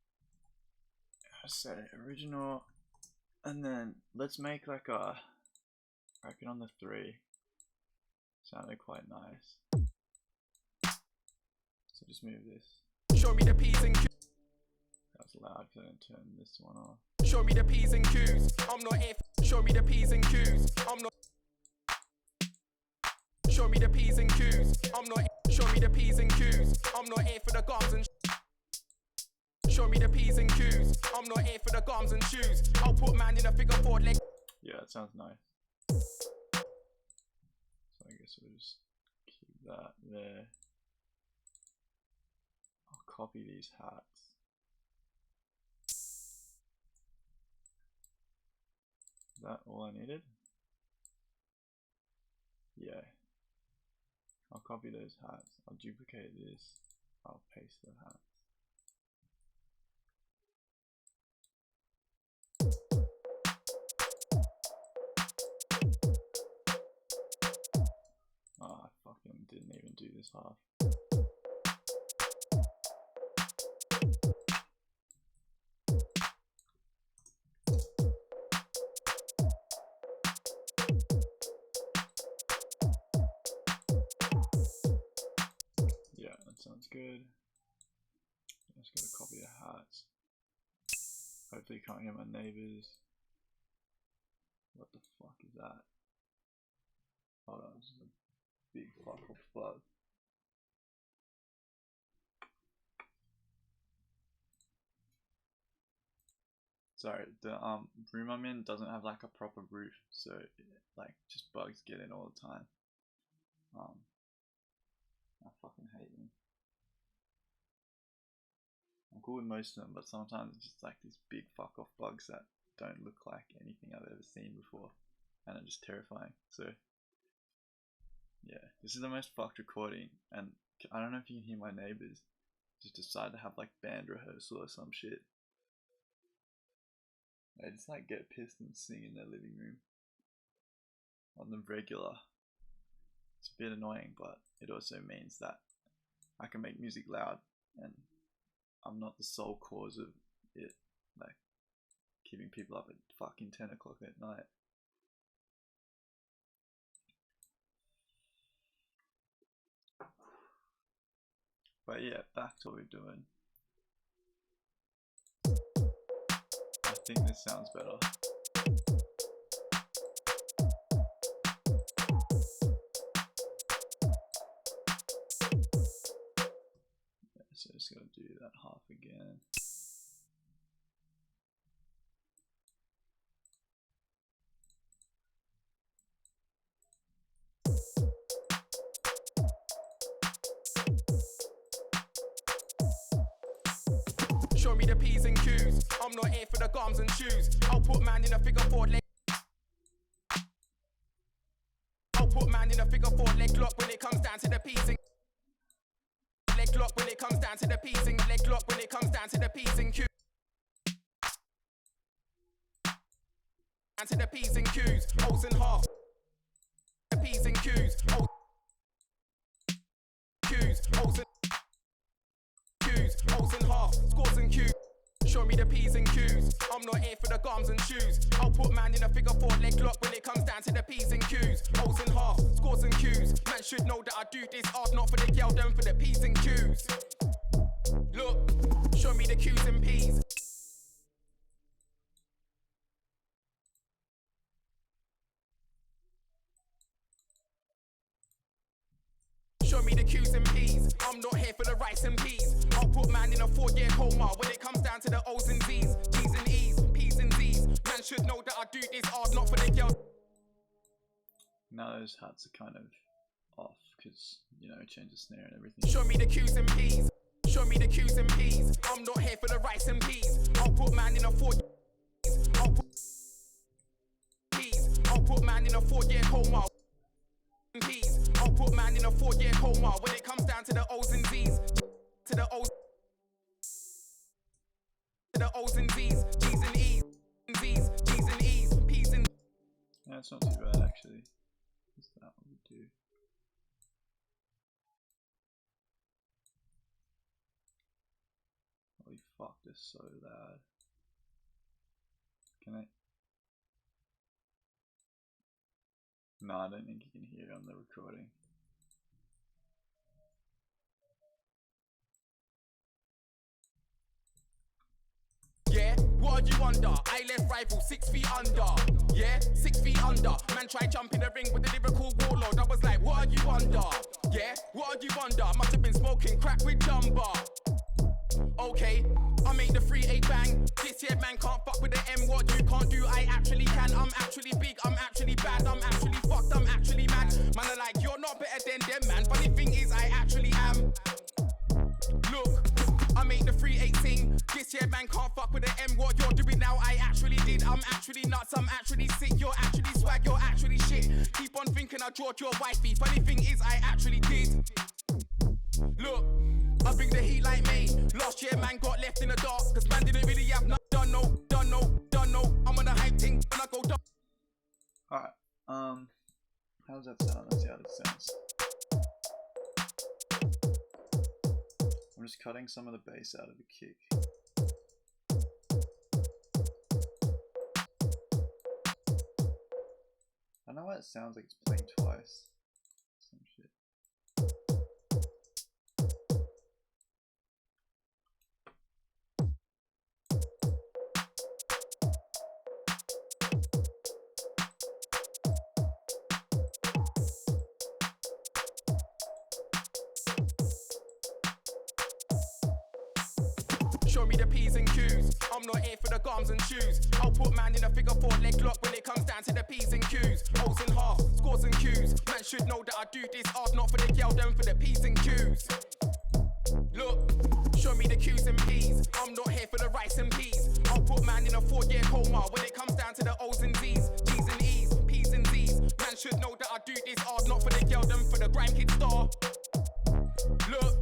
I set it original. And then let's make like a, I reckon on the 3. Sounded quite nice. So just move this. Show me the P's and Q's. That's loud, so I didn't turn this one off. Show me the P's and Q's. I'm not here. Show me the P's and Q's. I'm not. the P's and Q's. I'm not. Show me the P's and Q's. I'm not here for the gums and. Show me the P's and Q's. I'm not here for the gums and shoes. I'll put man in a figure four leg. Yeah, that sounds nice. So I guess we'll just keep that there. I'll copy these hats. Is that all I needed? Yeah. I'll copy those hats. I'll duplicate this. I'll paste the hats. Oh, I fucking didn't even do this half. Yeah, that sounds good. Just gotta copy the hats. Hopefully you can't hear my neighbors. What the fuck is that? Hold on, this is a big fuck off bug. Sorry, the room I'm in doesn't have like a proper roof, so like just bugs get in all the time. I fucking hate them. I'm cool with most of them, but sometimes it's just like these big fuck off bugs that don't look like anything I've ever seen before, and are just terrifying. So yeah, this is the most fucked recording, and I don't know if you can hear my neighbors. Just decide to have like band rehearsal or some shit. They just like get pissed and sing in their living room on the regular. It's a bit annoying, but it also means that I can make music loud, and I'm not the sole cause of it, like keeping people up at fucking 10 o'clock at night. But yeah, back to what we're doing. I think this sounds better. Yeah, so just gotta do that half again. Show me the P's and Q's. I'm not here for the gums and shoes. I'll put man in a figure four leg. I'll put man in a figure four leg lock when it comes down to the P's and leg lock when it comes down to the P's and leg lock when it comes down to the P's and Q's. Down to the P's and Q's. O's and half. The P's and Q's. O's. Q's. O's and Q's. O's and half. Scores and Q's. Show me the P's and Q's. I'm not here for the gums and shoes. I'll put man in a figure four leg lock when it comes down to the P's and Q's. O's and half, scores and Q's. Man should know that I do this hard, not for the girl, them for the P's and Q's. Look, show me the Q's and P's. Show me the Q's and P's. I'm not here for the rice and peas. I'll put man in a 4-year coma when it comes down to the O's and Z's. G's and E's, P's and Z's. Man should know that I do this hard, not for the girl. Now those hats are kind of off because, you know, change the snare and everything. Show me the Q's and P's. Show me the Q's and P's. I'm not here for the rice and peas. I'll put man in a 4-year. I'll put man in a 4-year coma. P's. I'll put man in a 4-year coma when it comes down to the O's and Z's. To the O's. To the O's and Z's. G's and E's. Z's. G's and E's. P's and. Yeah, it's not too bad actually. What's that one we do? Holy fuck, this is so loud. Can I? No, I don't think you can hear it on the recording. Yeah, what are you under? I left rival 6 feet under. Yeah, 6 feet under. Man try jump in the ring with the lyrical warlord. I was like, what what are you under? Yeah, what are you under? Must have been smoking crack with Jumba. Okay, I make the 3-8 bang. This here man can't fuck with the M. What you can't do, I actually can. I'm actually big, I'm actually bad, I'm actually fucked, I'm actually mad. Man are like, you're not better than them, man. Funny thing is, I actually am. Look, I make the 3-8 sing. This here man can't fuck with the M. What you're doing now, I actually did. I'm actually nuts, I'm actually sick. You're actually swag, you're actually shit. Keep on thinking I drawed your wifey. Funny thing is, I actually did. Look, I bring the heat like me. Last year man got left in the dark, cause man didn't really have nothing. Don't know. I'm on a hype thing and I go down. Alright, how does that sound? Let's see how this sounds. I'm just cutting some of the bass out of the kick. I don't know why it sounds like it's playing twice. Some shit. Show me the P's and Q's. I'm not here for the gums and shoes. I'll put man in a figure 4 leg lock when it comes down to the P's and Q's. O's and half, scores and Q's. Man should know that I do this art not for the girl, them for the P's and Q's. Look, show me the Q's and P's. I'm not here for the rice and peas. I'll put man in a 4-year coma when it comes down to the O's and Z's. G's and E's, P's and Z's. Man should know that I do this art not for the girl, them for the grime kid star. Look,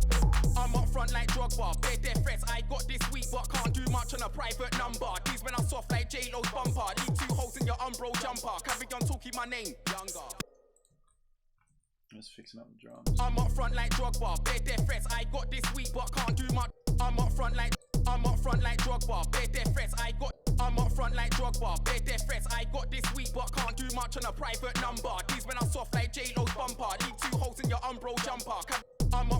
I'm up front like Drogba, bare death threats I got this week, but can't do much on a private number. These men are soft like J-Lo's bumper. Leave 2 holes in your Umbro jumper. Carry on talking my name, younger. I'm just fixing up the drums. I'm up front like Drogba, bare death threats I got this week, but can't do much. I'm up front like Drogba, bare death threats I got. I'm up front like Drogba, bare death threats I got this week, but can't do much on a private number. These men are soft like J-Lo's bumper. Leave 2 holes in your Umbro jumper. I'm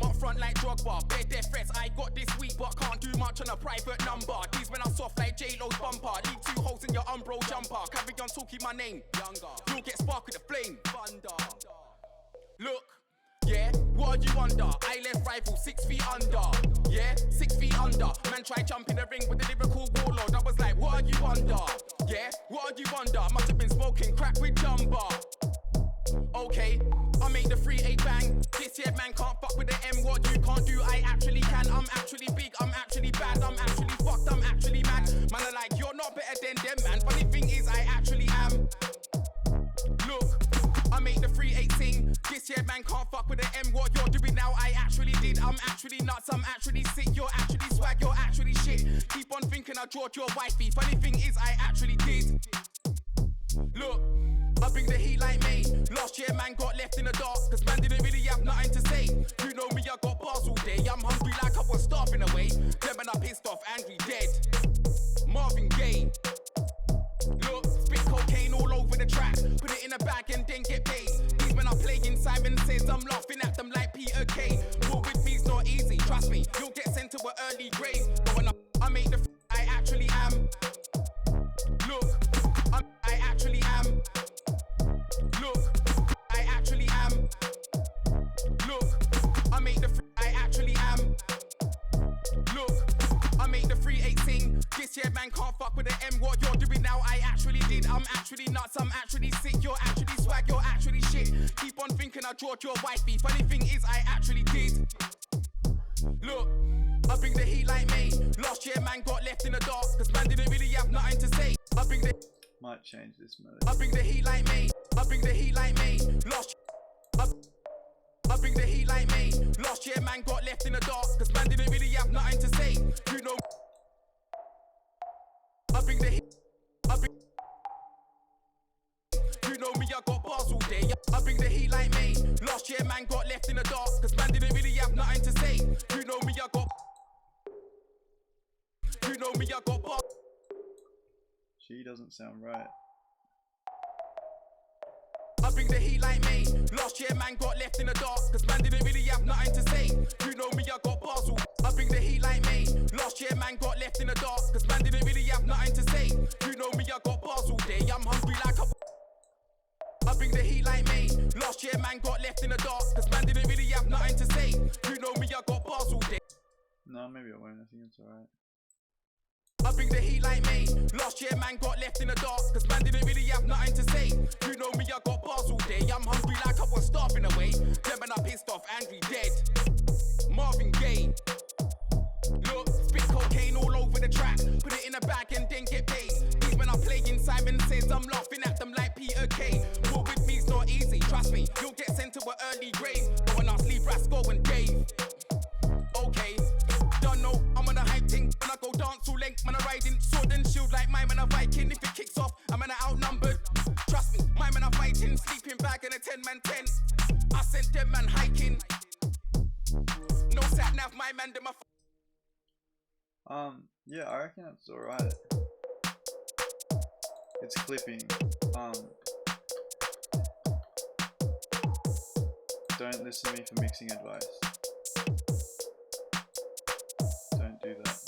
up front like Drogba, bare death threats I got this week, but can't do much on a private number. These men are soft like J-Lo's bumper. Leave 2 holes in your Umbro jumper. Carry on talking my name, younger. You'll get spark with the flame, thunder. Look, yeah, what are you under? I left rival 6 feet under. Yeah, 6 feet under. Man try jump in the ring with the lyrical warlord. I was like, what are you under? Yeah, what are you under? Must have been smoking crack with Jumba. Okay, I made the 3-8 bang. This here man can't fuck with the M. What you can't do, I actually can. I'm actually big, I'm actually bad, I'm actually fucked, I'm actually mad. Man are like, you're not better than them, man. Funny thing is, I actually am. Look, I made the 3-8 sing. This here man can't fuck with the M. What you're doing now, I actually did. I'm actually nuts, I'm actually sick. You're actually swag, you're actually shit. Keep on thinking I drawed your wifey. Funny thing is, I actually did. Look, I bring the heat like me. Last year man got left in the dark, cause man didn't really have nothing to say. You know me, I got bars all day. I'm hungry like I was starving away. Them and I pissed off, angry, dead. Marvin Gaye. Look, spit cocaine all over the track. Put it in a bag and then get paid. These men are playing Simon Says. I'm laughing at them like Peter Kay. War with me's not easy, trust me. You'll get sent to an early grave. But when I make the I actually am. Look, I actually am. Look, I actually am. Look, I made the I actually am. Look, I made the 3-8 sing. This year man can't fuck with the M. What you're doing now, I actually did. I'm actually nuts, I'm actually sick. You're actually swag, you're actually shit. Keep on thinking I drawed your wifey. Funny thing is, I actually did. Look, I bring the heat like me. Last year man got left in the dark, cause man didn't really have nothing to say. I bring the Might change this mode. I bring the heat like me. I bring the heat like me. I bring the heat like me. Last year man got left in the dark, cause man didn't really have nothing to say. You know, I bring the heat. You know me, I got bars all day. I bring the heat like me. Last year man got left in the dark, cause man didn't really have nothing to say. You know me, I got bars. She doesn't sound right. I bring the heat like me. Last year man got left in the dark, cause man didn't really have nothing to say. You know me, I got bars all. I bring the heat like me. Last year man got left in the dark, cause man didn't really have nothing to say. You know me, I got bars all day. I'm hungry like a Last year, man got left in the dark, cause man didn't really have nothing to say. You know me, I got bars all day. No, maybe I won't. I think it's alright. I bring the heat like May. Last year, man got left in the dark, cause man didn't really have nothing to say. You know me, I got bars all day. I'm hungry like I was starving away. Them and I pissed off, angry, dead. Marvin Gaye. Look, spit cocaine all over the track. Put it in a bag and then get paid. These men are playing, Simon says I'm laughing at them like Peter Kay. War with me's not easy, trust me. You'll get sent to an early grave. But when I sleep, Rasco and Dave. Okay, don't know, I'm on a hype thing. When I go dance all length, man, I riding sword and shield like my man a Viking. If it kicks off, I'm man outnumbered. Trust me, my man are fighting. Sleeping bag in a 10-man tent. I sent them man hiking. No sat nav, my man, them a yeah, I reckon it's alright. It's clipping. Don't listen to me for mixing advice. Don't do that.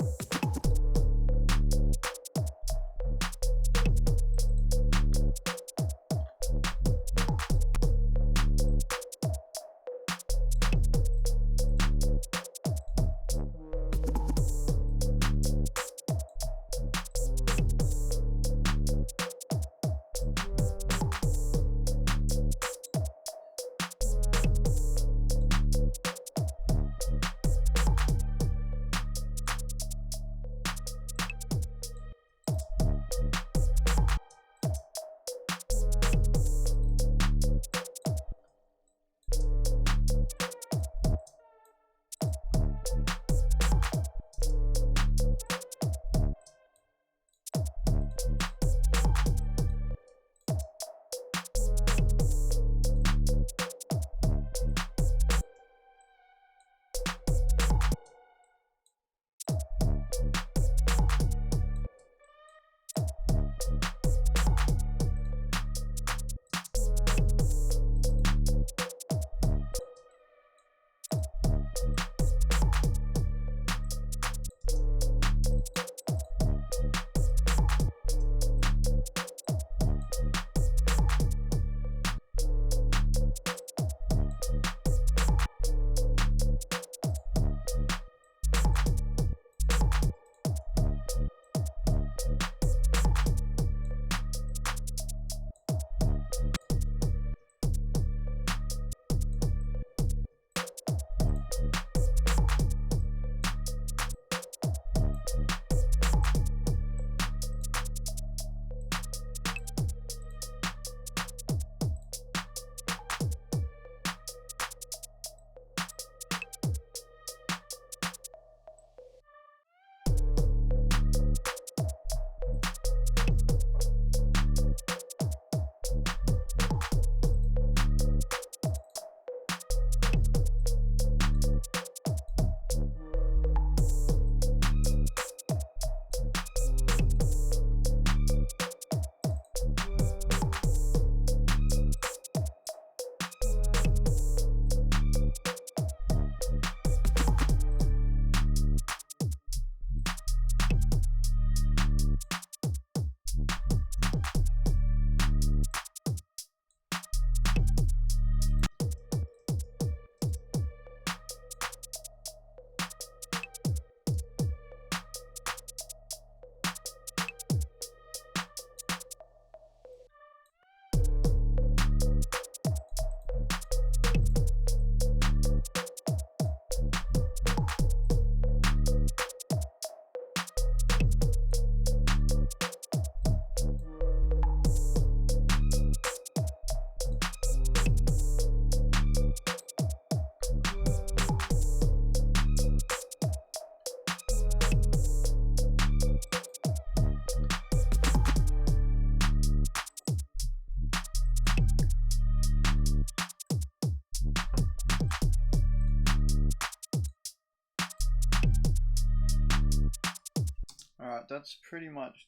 That's pretty much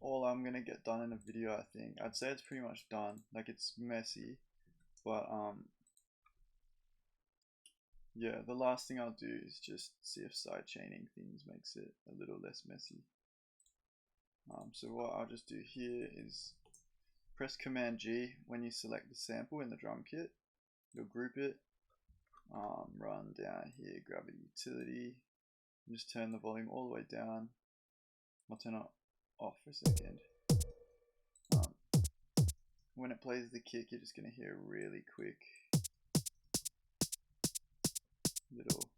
all I'm gonna get done in a video, I think. I'd say it's pretty much done. Like, it's messy, but yeah, the last thing I'll do is just see if sidechaining things makes it a little less messy. So what I'll just do here is press Command G when you select the sample in the drum kit, you'll group it, run down here, grab a utility, and just turn the volume all the way down. I'll turn it off for a second. When it plays the kick, you're just going to hear a really quick little,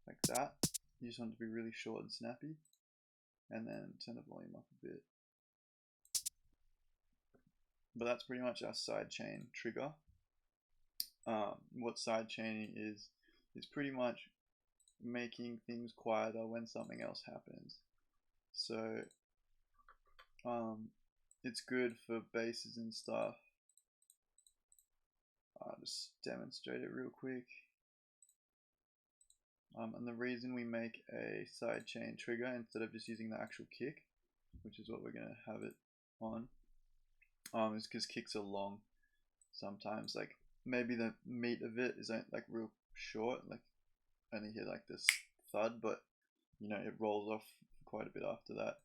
like that. You just want it to be really short and snappy, and then turn the volume up a bit. But that's pretty much our sidechain trigger. What sidechaining is pretty much making things quieter when something else happens. So it's good for basses and stuff. I'll just demonstrate it real quick. And the reason we make a sidechain trigger instead of just using the actual kick, which is what we're going to have it on, is because kicks are long sometimes. Like maybe the meat of it is like real short, like only hear like this thud, but you know it rolls off quite a bit after that.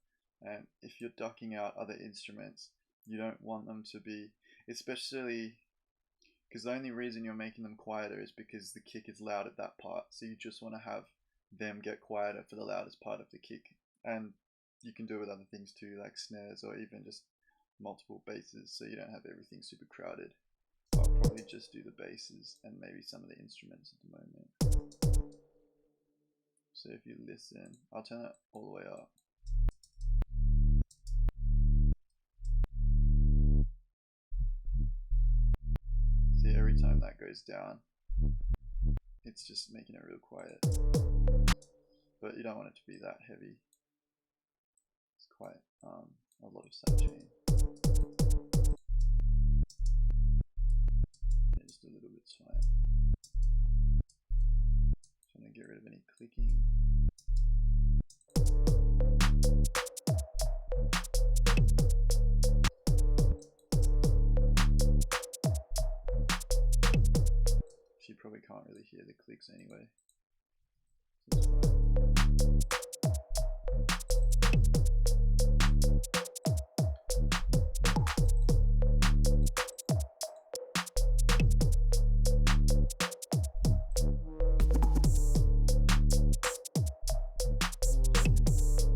And if you're ducking out other instruments, you don't want them to be, especially because the only reason you're making them quieter is because the kick is loud at that part, so you just want to have them get quieter for the loudest part of the kick. And you can do it with other things too, like snares or even just multiple basses, so you don't have everything super crowded. I'll probably just do the basses and maybe some of the instruments at the moment. So if you listen, I'll turn it all the way up. See, every time that goes down, it's just making it real quiet. But you don't want it to be that heavy. It's quite a lot of sidechain. Yeah, just a little bit's fine. Trying to get rid of any clicking. You probably can't really hear the clicks anyway.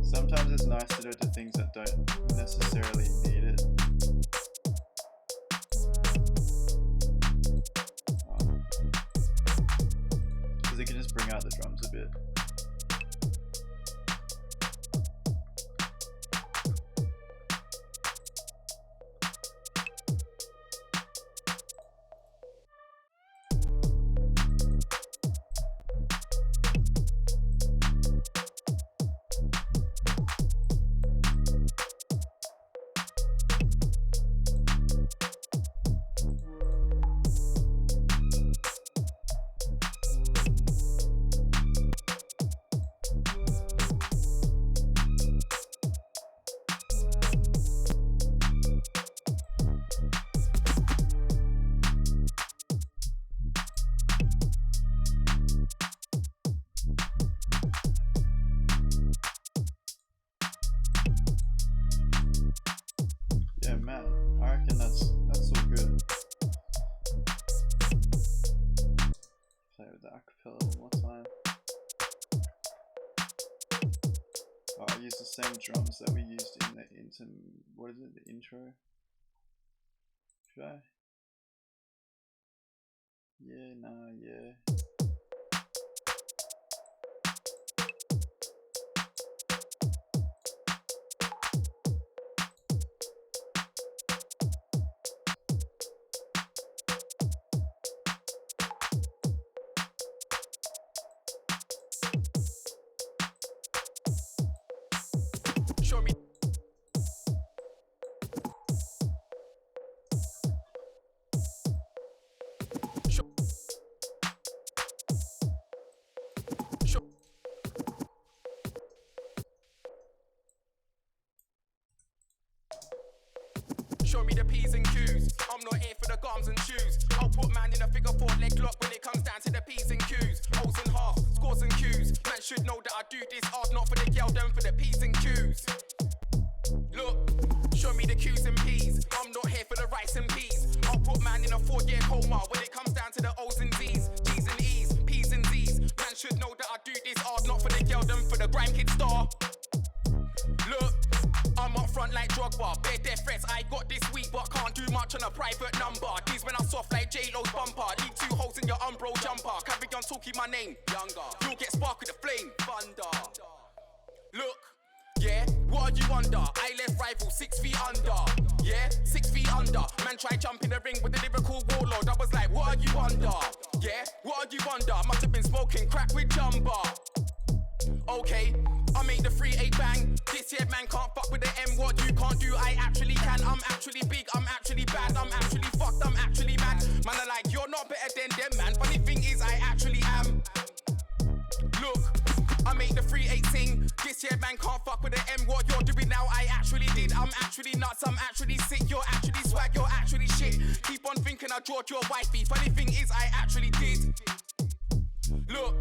Sometimes it's nice to do it to things that don't necessarily need it. Because it can just bring out the drums a bit. Yeah, man, I reckon that's all good. Play with the acapella one more time. Oh, I used the same drums that we used in the the intro? Should I? Yeah, nah, yeah. Show me. Show me the P's and Q's. I'm not here for the gums and shoes. I'll put man in a figure 4 leg lock when it comes down to the P's and Q's. O's and half, scores and Q's. Man should know that I do this hard, not for the girl, them for the P's and Q's. Look, show me the Q's and P's. I'm not here for the rice and peas. I'll put man in a 4-year coma when it comes down to the the O's and Z's, G's and E's, P's and Z's. Man should know that I do this art not for the girl, them for the grime kid star. Look, I'm up front like Drogba, bare death threats I got this week, but can't do much on a private number. These men are soft like J-Lo's bumper. Leave 2 holes in your Umbro jumper. Carry on talking my name, younger. You'll get spark with the flame, thunder. Look, yeah, what are you under? I left rival 6 feet under. Yeah, 6 feet under. Man try jump in the ring with the lyrical warlord. I was like, what are you under? Yeah, what are you under? Must have been smoking crack with Jumba. Okay, I make the 3-8 bang. This here man can't fuck with the M. What you can't do, I actually can. I'm actually big, I'm actually bad, I'm actually fucked, I'm actually mad. Man are like, you're not better than them, man. Funny thing is, I actually am. Look, I make the 3-8 sing. This here man can't fuck with the M. What you're doing now, I actually did. I'm actually nuts, I'm actually sick. You're actually swag, you're actually shit. Keep on thinking I drawed your wifey. Funny thing is, I actually did. Look,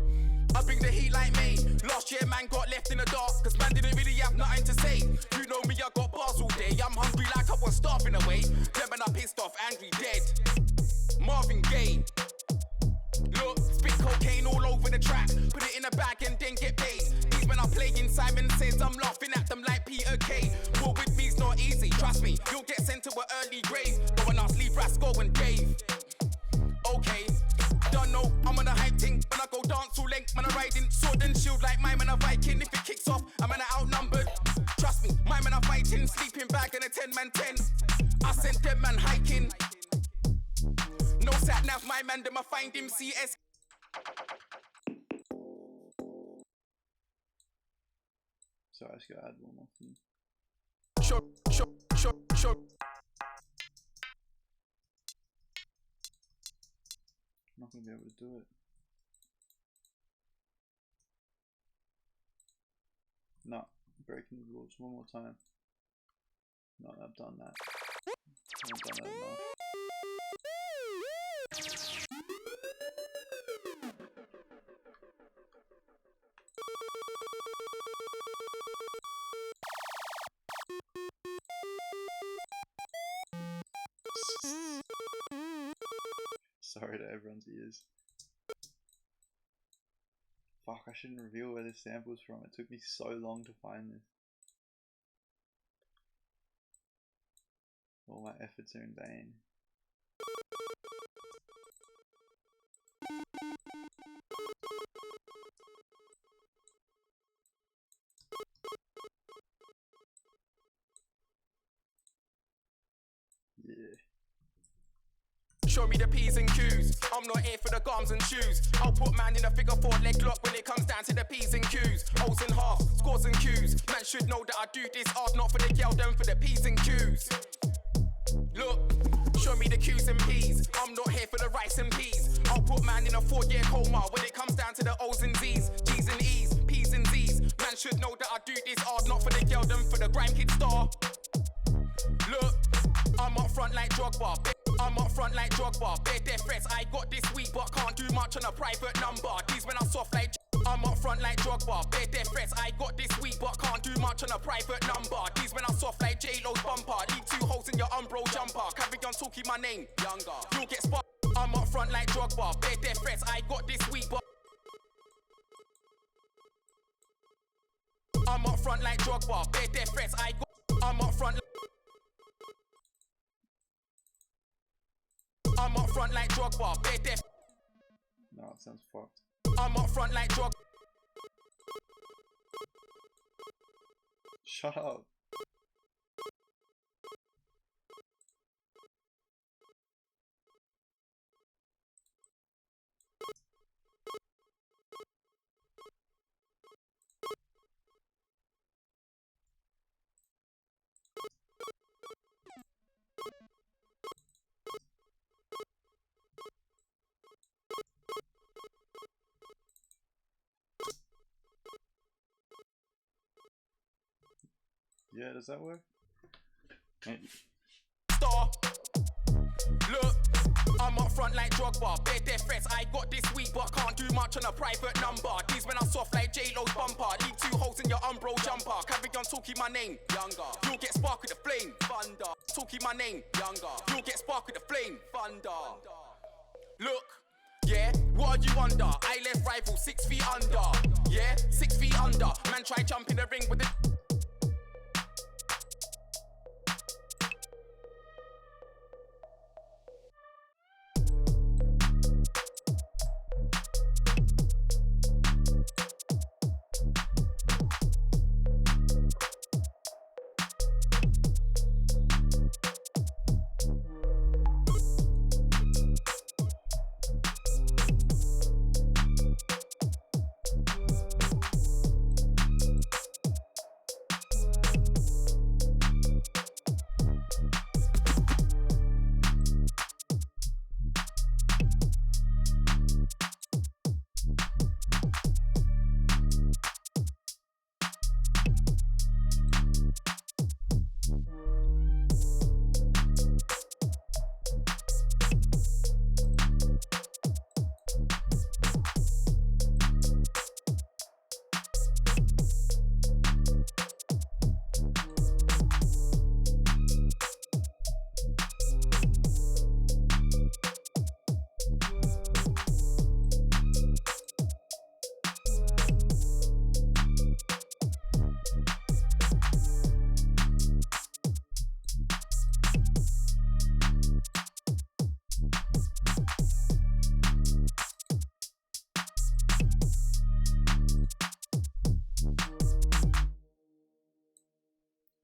I bring the heat like me. Last year man got left in the dark, cause man didn't really have nothing to say. You know me, I got bars all day. I'm hungry like I was starving away. Them men are pissed off, angry, dead. Marvin Gaye. Look, spit cocaine all over the track. Put it in a bag and then get paid. These men are playing Simon Says. I'm laughing at them like Peter Kay. War with me's not easy, trust me. You'll get sent to an early grave. Go and ask Lee Rasco and Dave. Okay, don't know, I'm on a hype thing. When I go dance all length, man, I riding sword and shield like my man a Viking. If it kicks off, I'm man outnumbered. Trust me, my man are fighting. Sleeping bag and a 10-man 10. I sent them man hiking. No sat nav, my man, them I find him CS. Sorry, I just gotta add one more thing. Sure. I'm not gonna be able to do it. No, breaking the rules one more time. No, I've done that. I've done that enough. Sorry to everyone's ears. Fuck, I shouldn't reveal where this sample's from. It took me so long to find this. All my efforts are in vain. Yeah. Show me the P's and Q's. I'm not here for the gums and shoes. I'll put man in a figure 4 leg lock when it comes down to the P's and Q's. O's and half, scores and Q's. Man should know that I do this art not for the girl, them for the P's and Q's. Look, show me the Q's and P's. I'm not here for the rice and peas. I'll put man in a 4-year coma when it comes down to the O's and Z's, G's and E's, P's and Z's. Man should know that I do this art not for the girl, them for the grime kid star. Look, I'm up front like Drogba. I'm up front like Drogba. Bare death threats I got this week, but can't do much on a private number. These men are soft like I'm up front like Drogba. Bare death threats I got this week, but can't do much on a private number. These men are soft like J-Lo's bumper. Leave 2 holes in your Umbro jumper. Carry on talking my name, younger. You'll get spot. I'm up front like Drogba. Bare death threats I got this week, but I'm up front like Drogba. Bare death threats I got. I'm up front. I'm up front like Drogba, bare death. No, it sounds fucked. I'm up front like Drogba. Shut up. Yeah, does that work? Maybe. Star. Look, I'm up front like Drogba. Bare death threats I got this week, but can't do much on a private number. These men are soft like J-Lo's bumper. Leave 2 holes in your Umbro jumper. Carry on talking my name, younger. You'll get spark with the flame, thunder. Talking my name, younger. You'll get spark with the flame, thunder. Look, Yeah, what are you under? I left rival 6 feet under. Yeah, 6 feet under. Man try jump in the ring with the.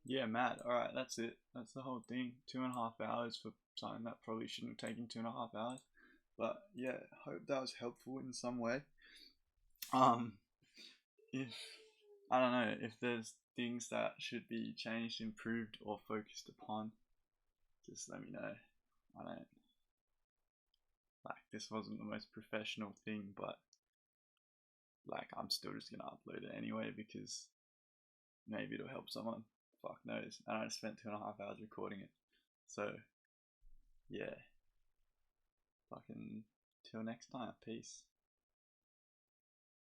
Yeah, mad. Alright, that's it. That's the whole thing. 2.5 hours for something that probably shouldn't have taken 2.5 hours. But yeah, hope that was helpful in some way. If I don't know, if there's things that should be changed, improved, or focused upon, just let me know. I don't like, this wasn't the most professional thing, but like, I'm still just gonna upload it anyway because maybe it'll help someone. Fuck knows. And I spent 2.5 hours recording it. So yeah, fucking till next time. Peace.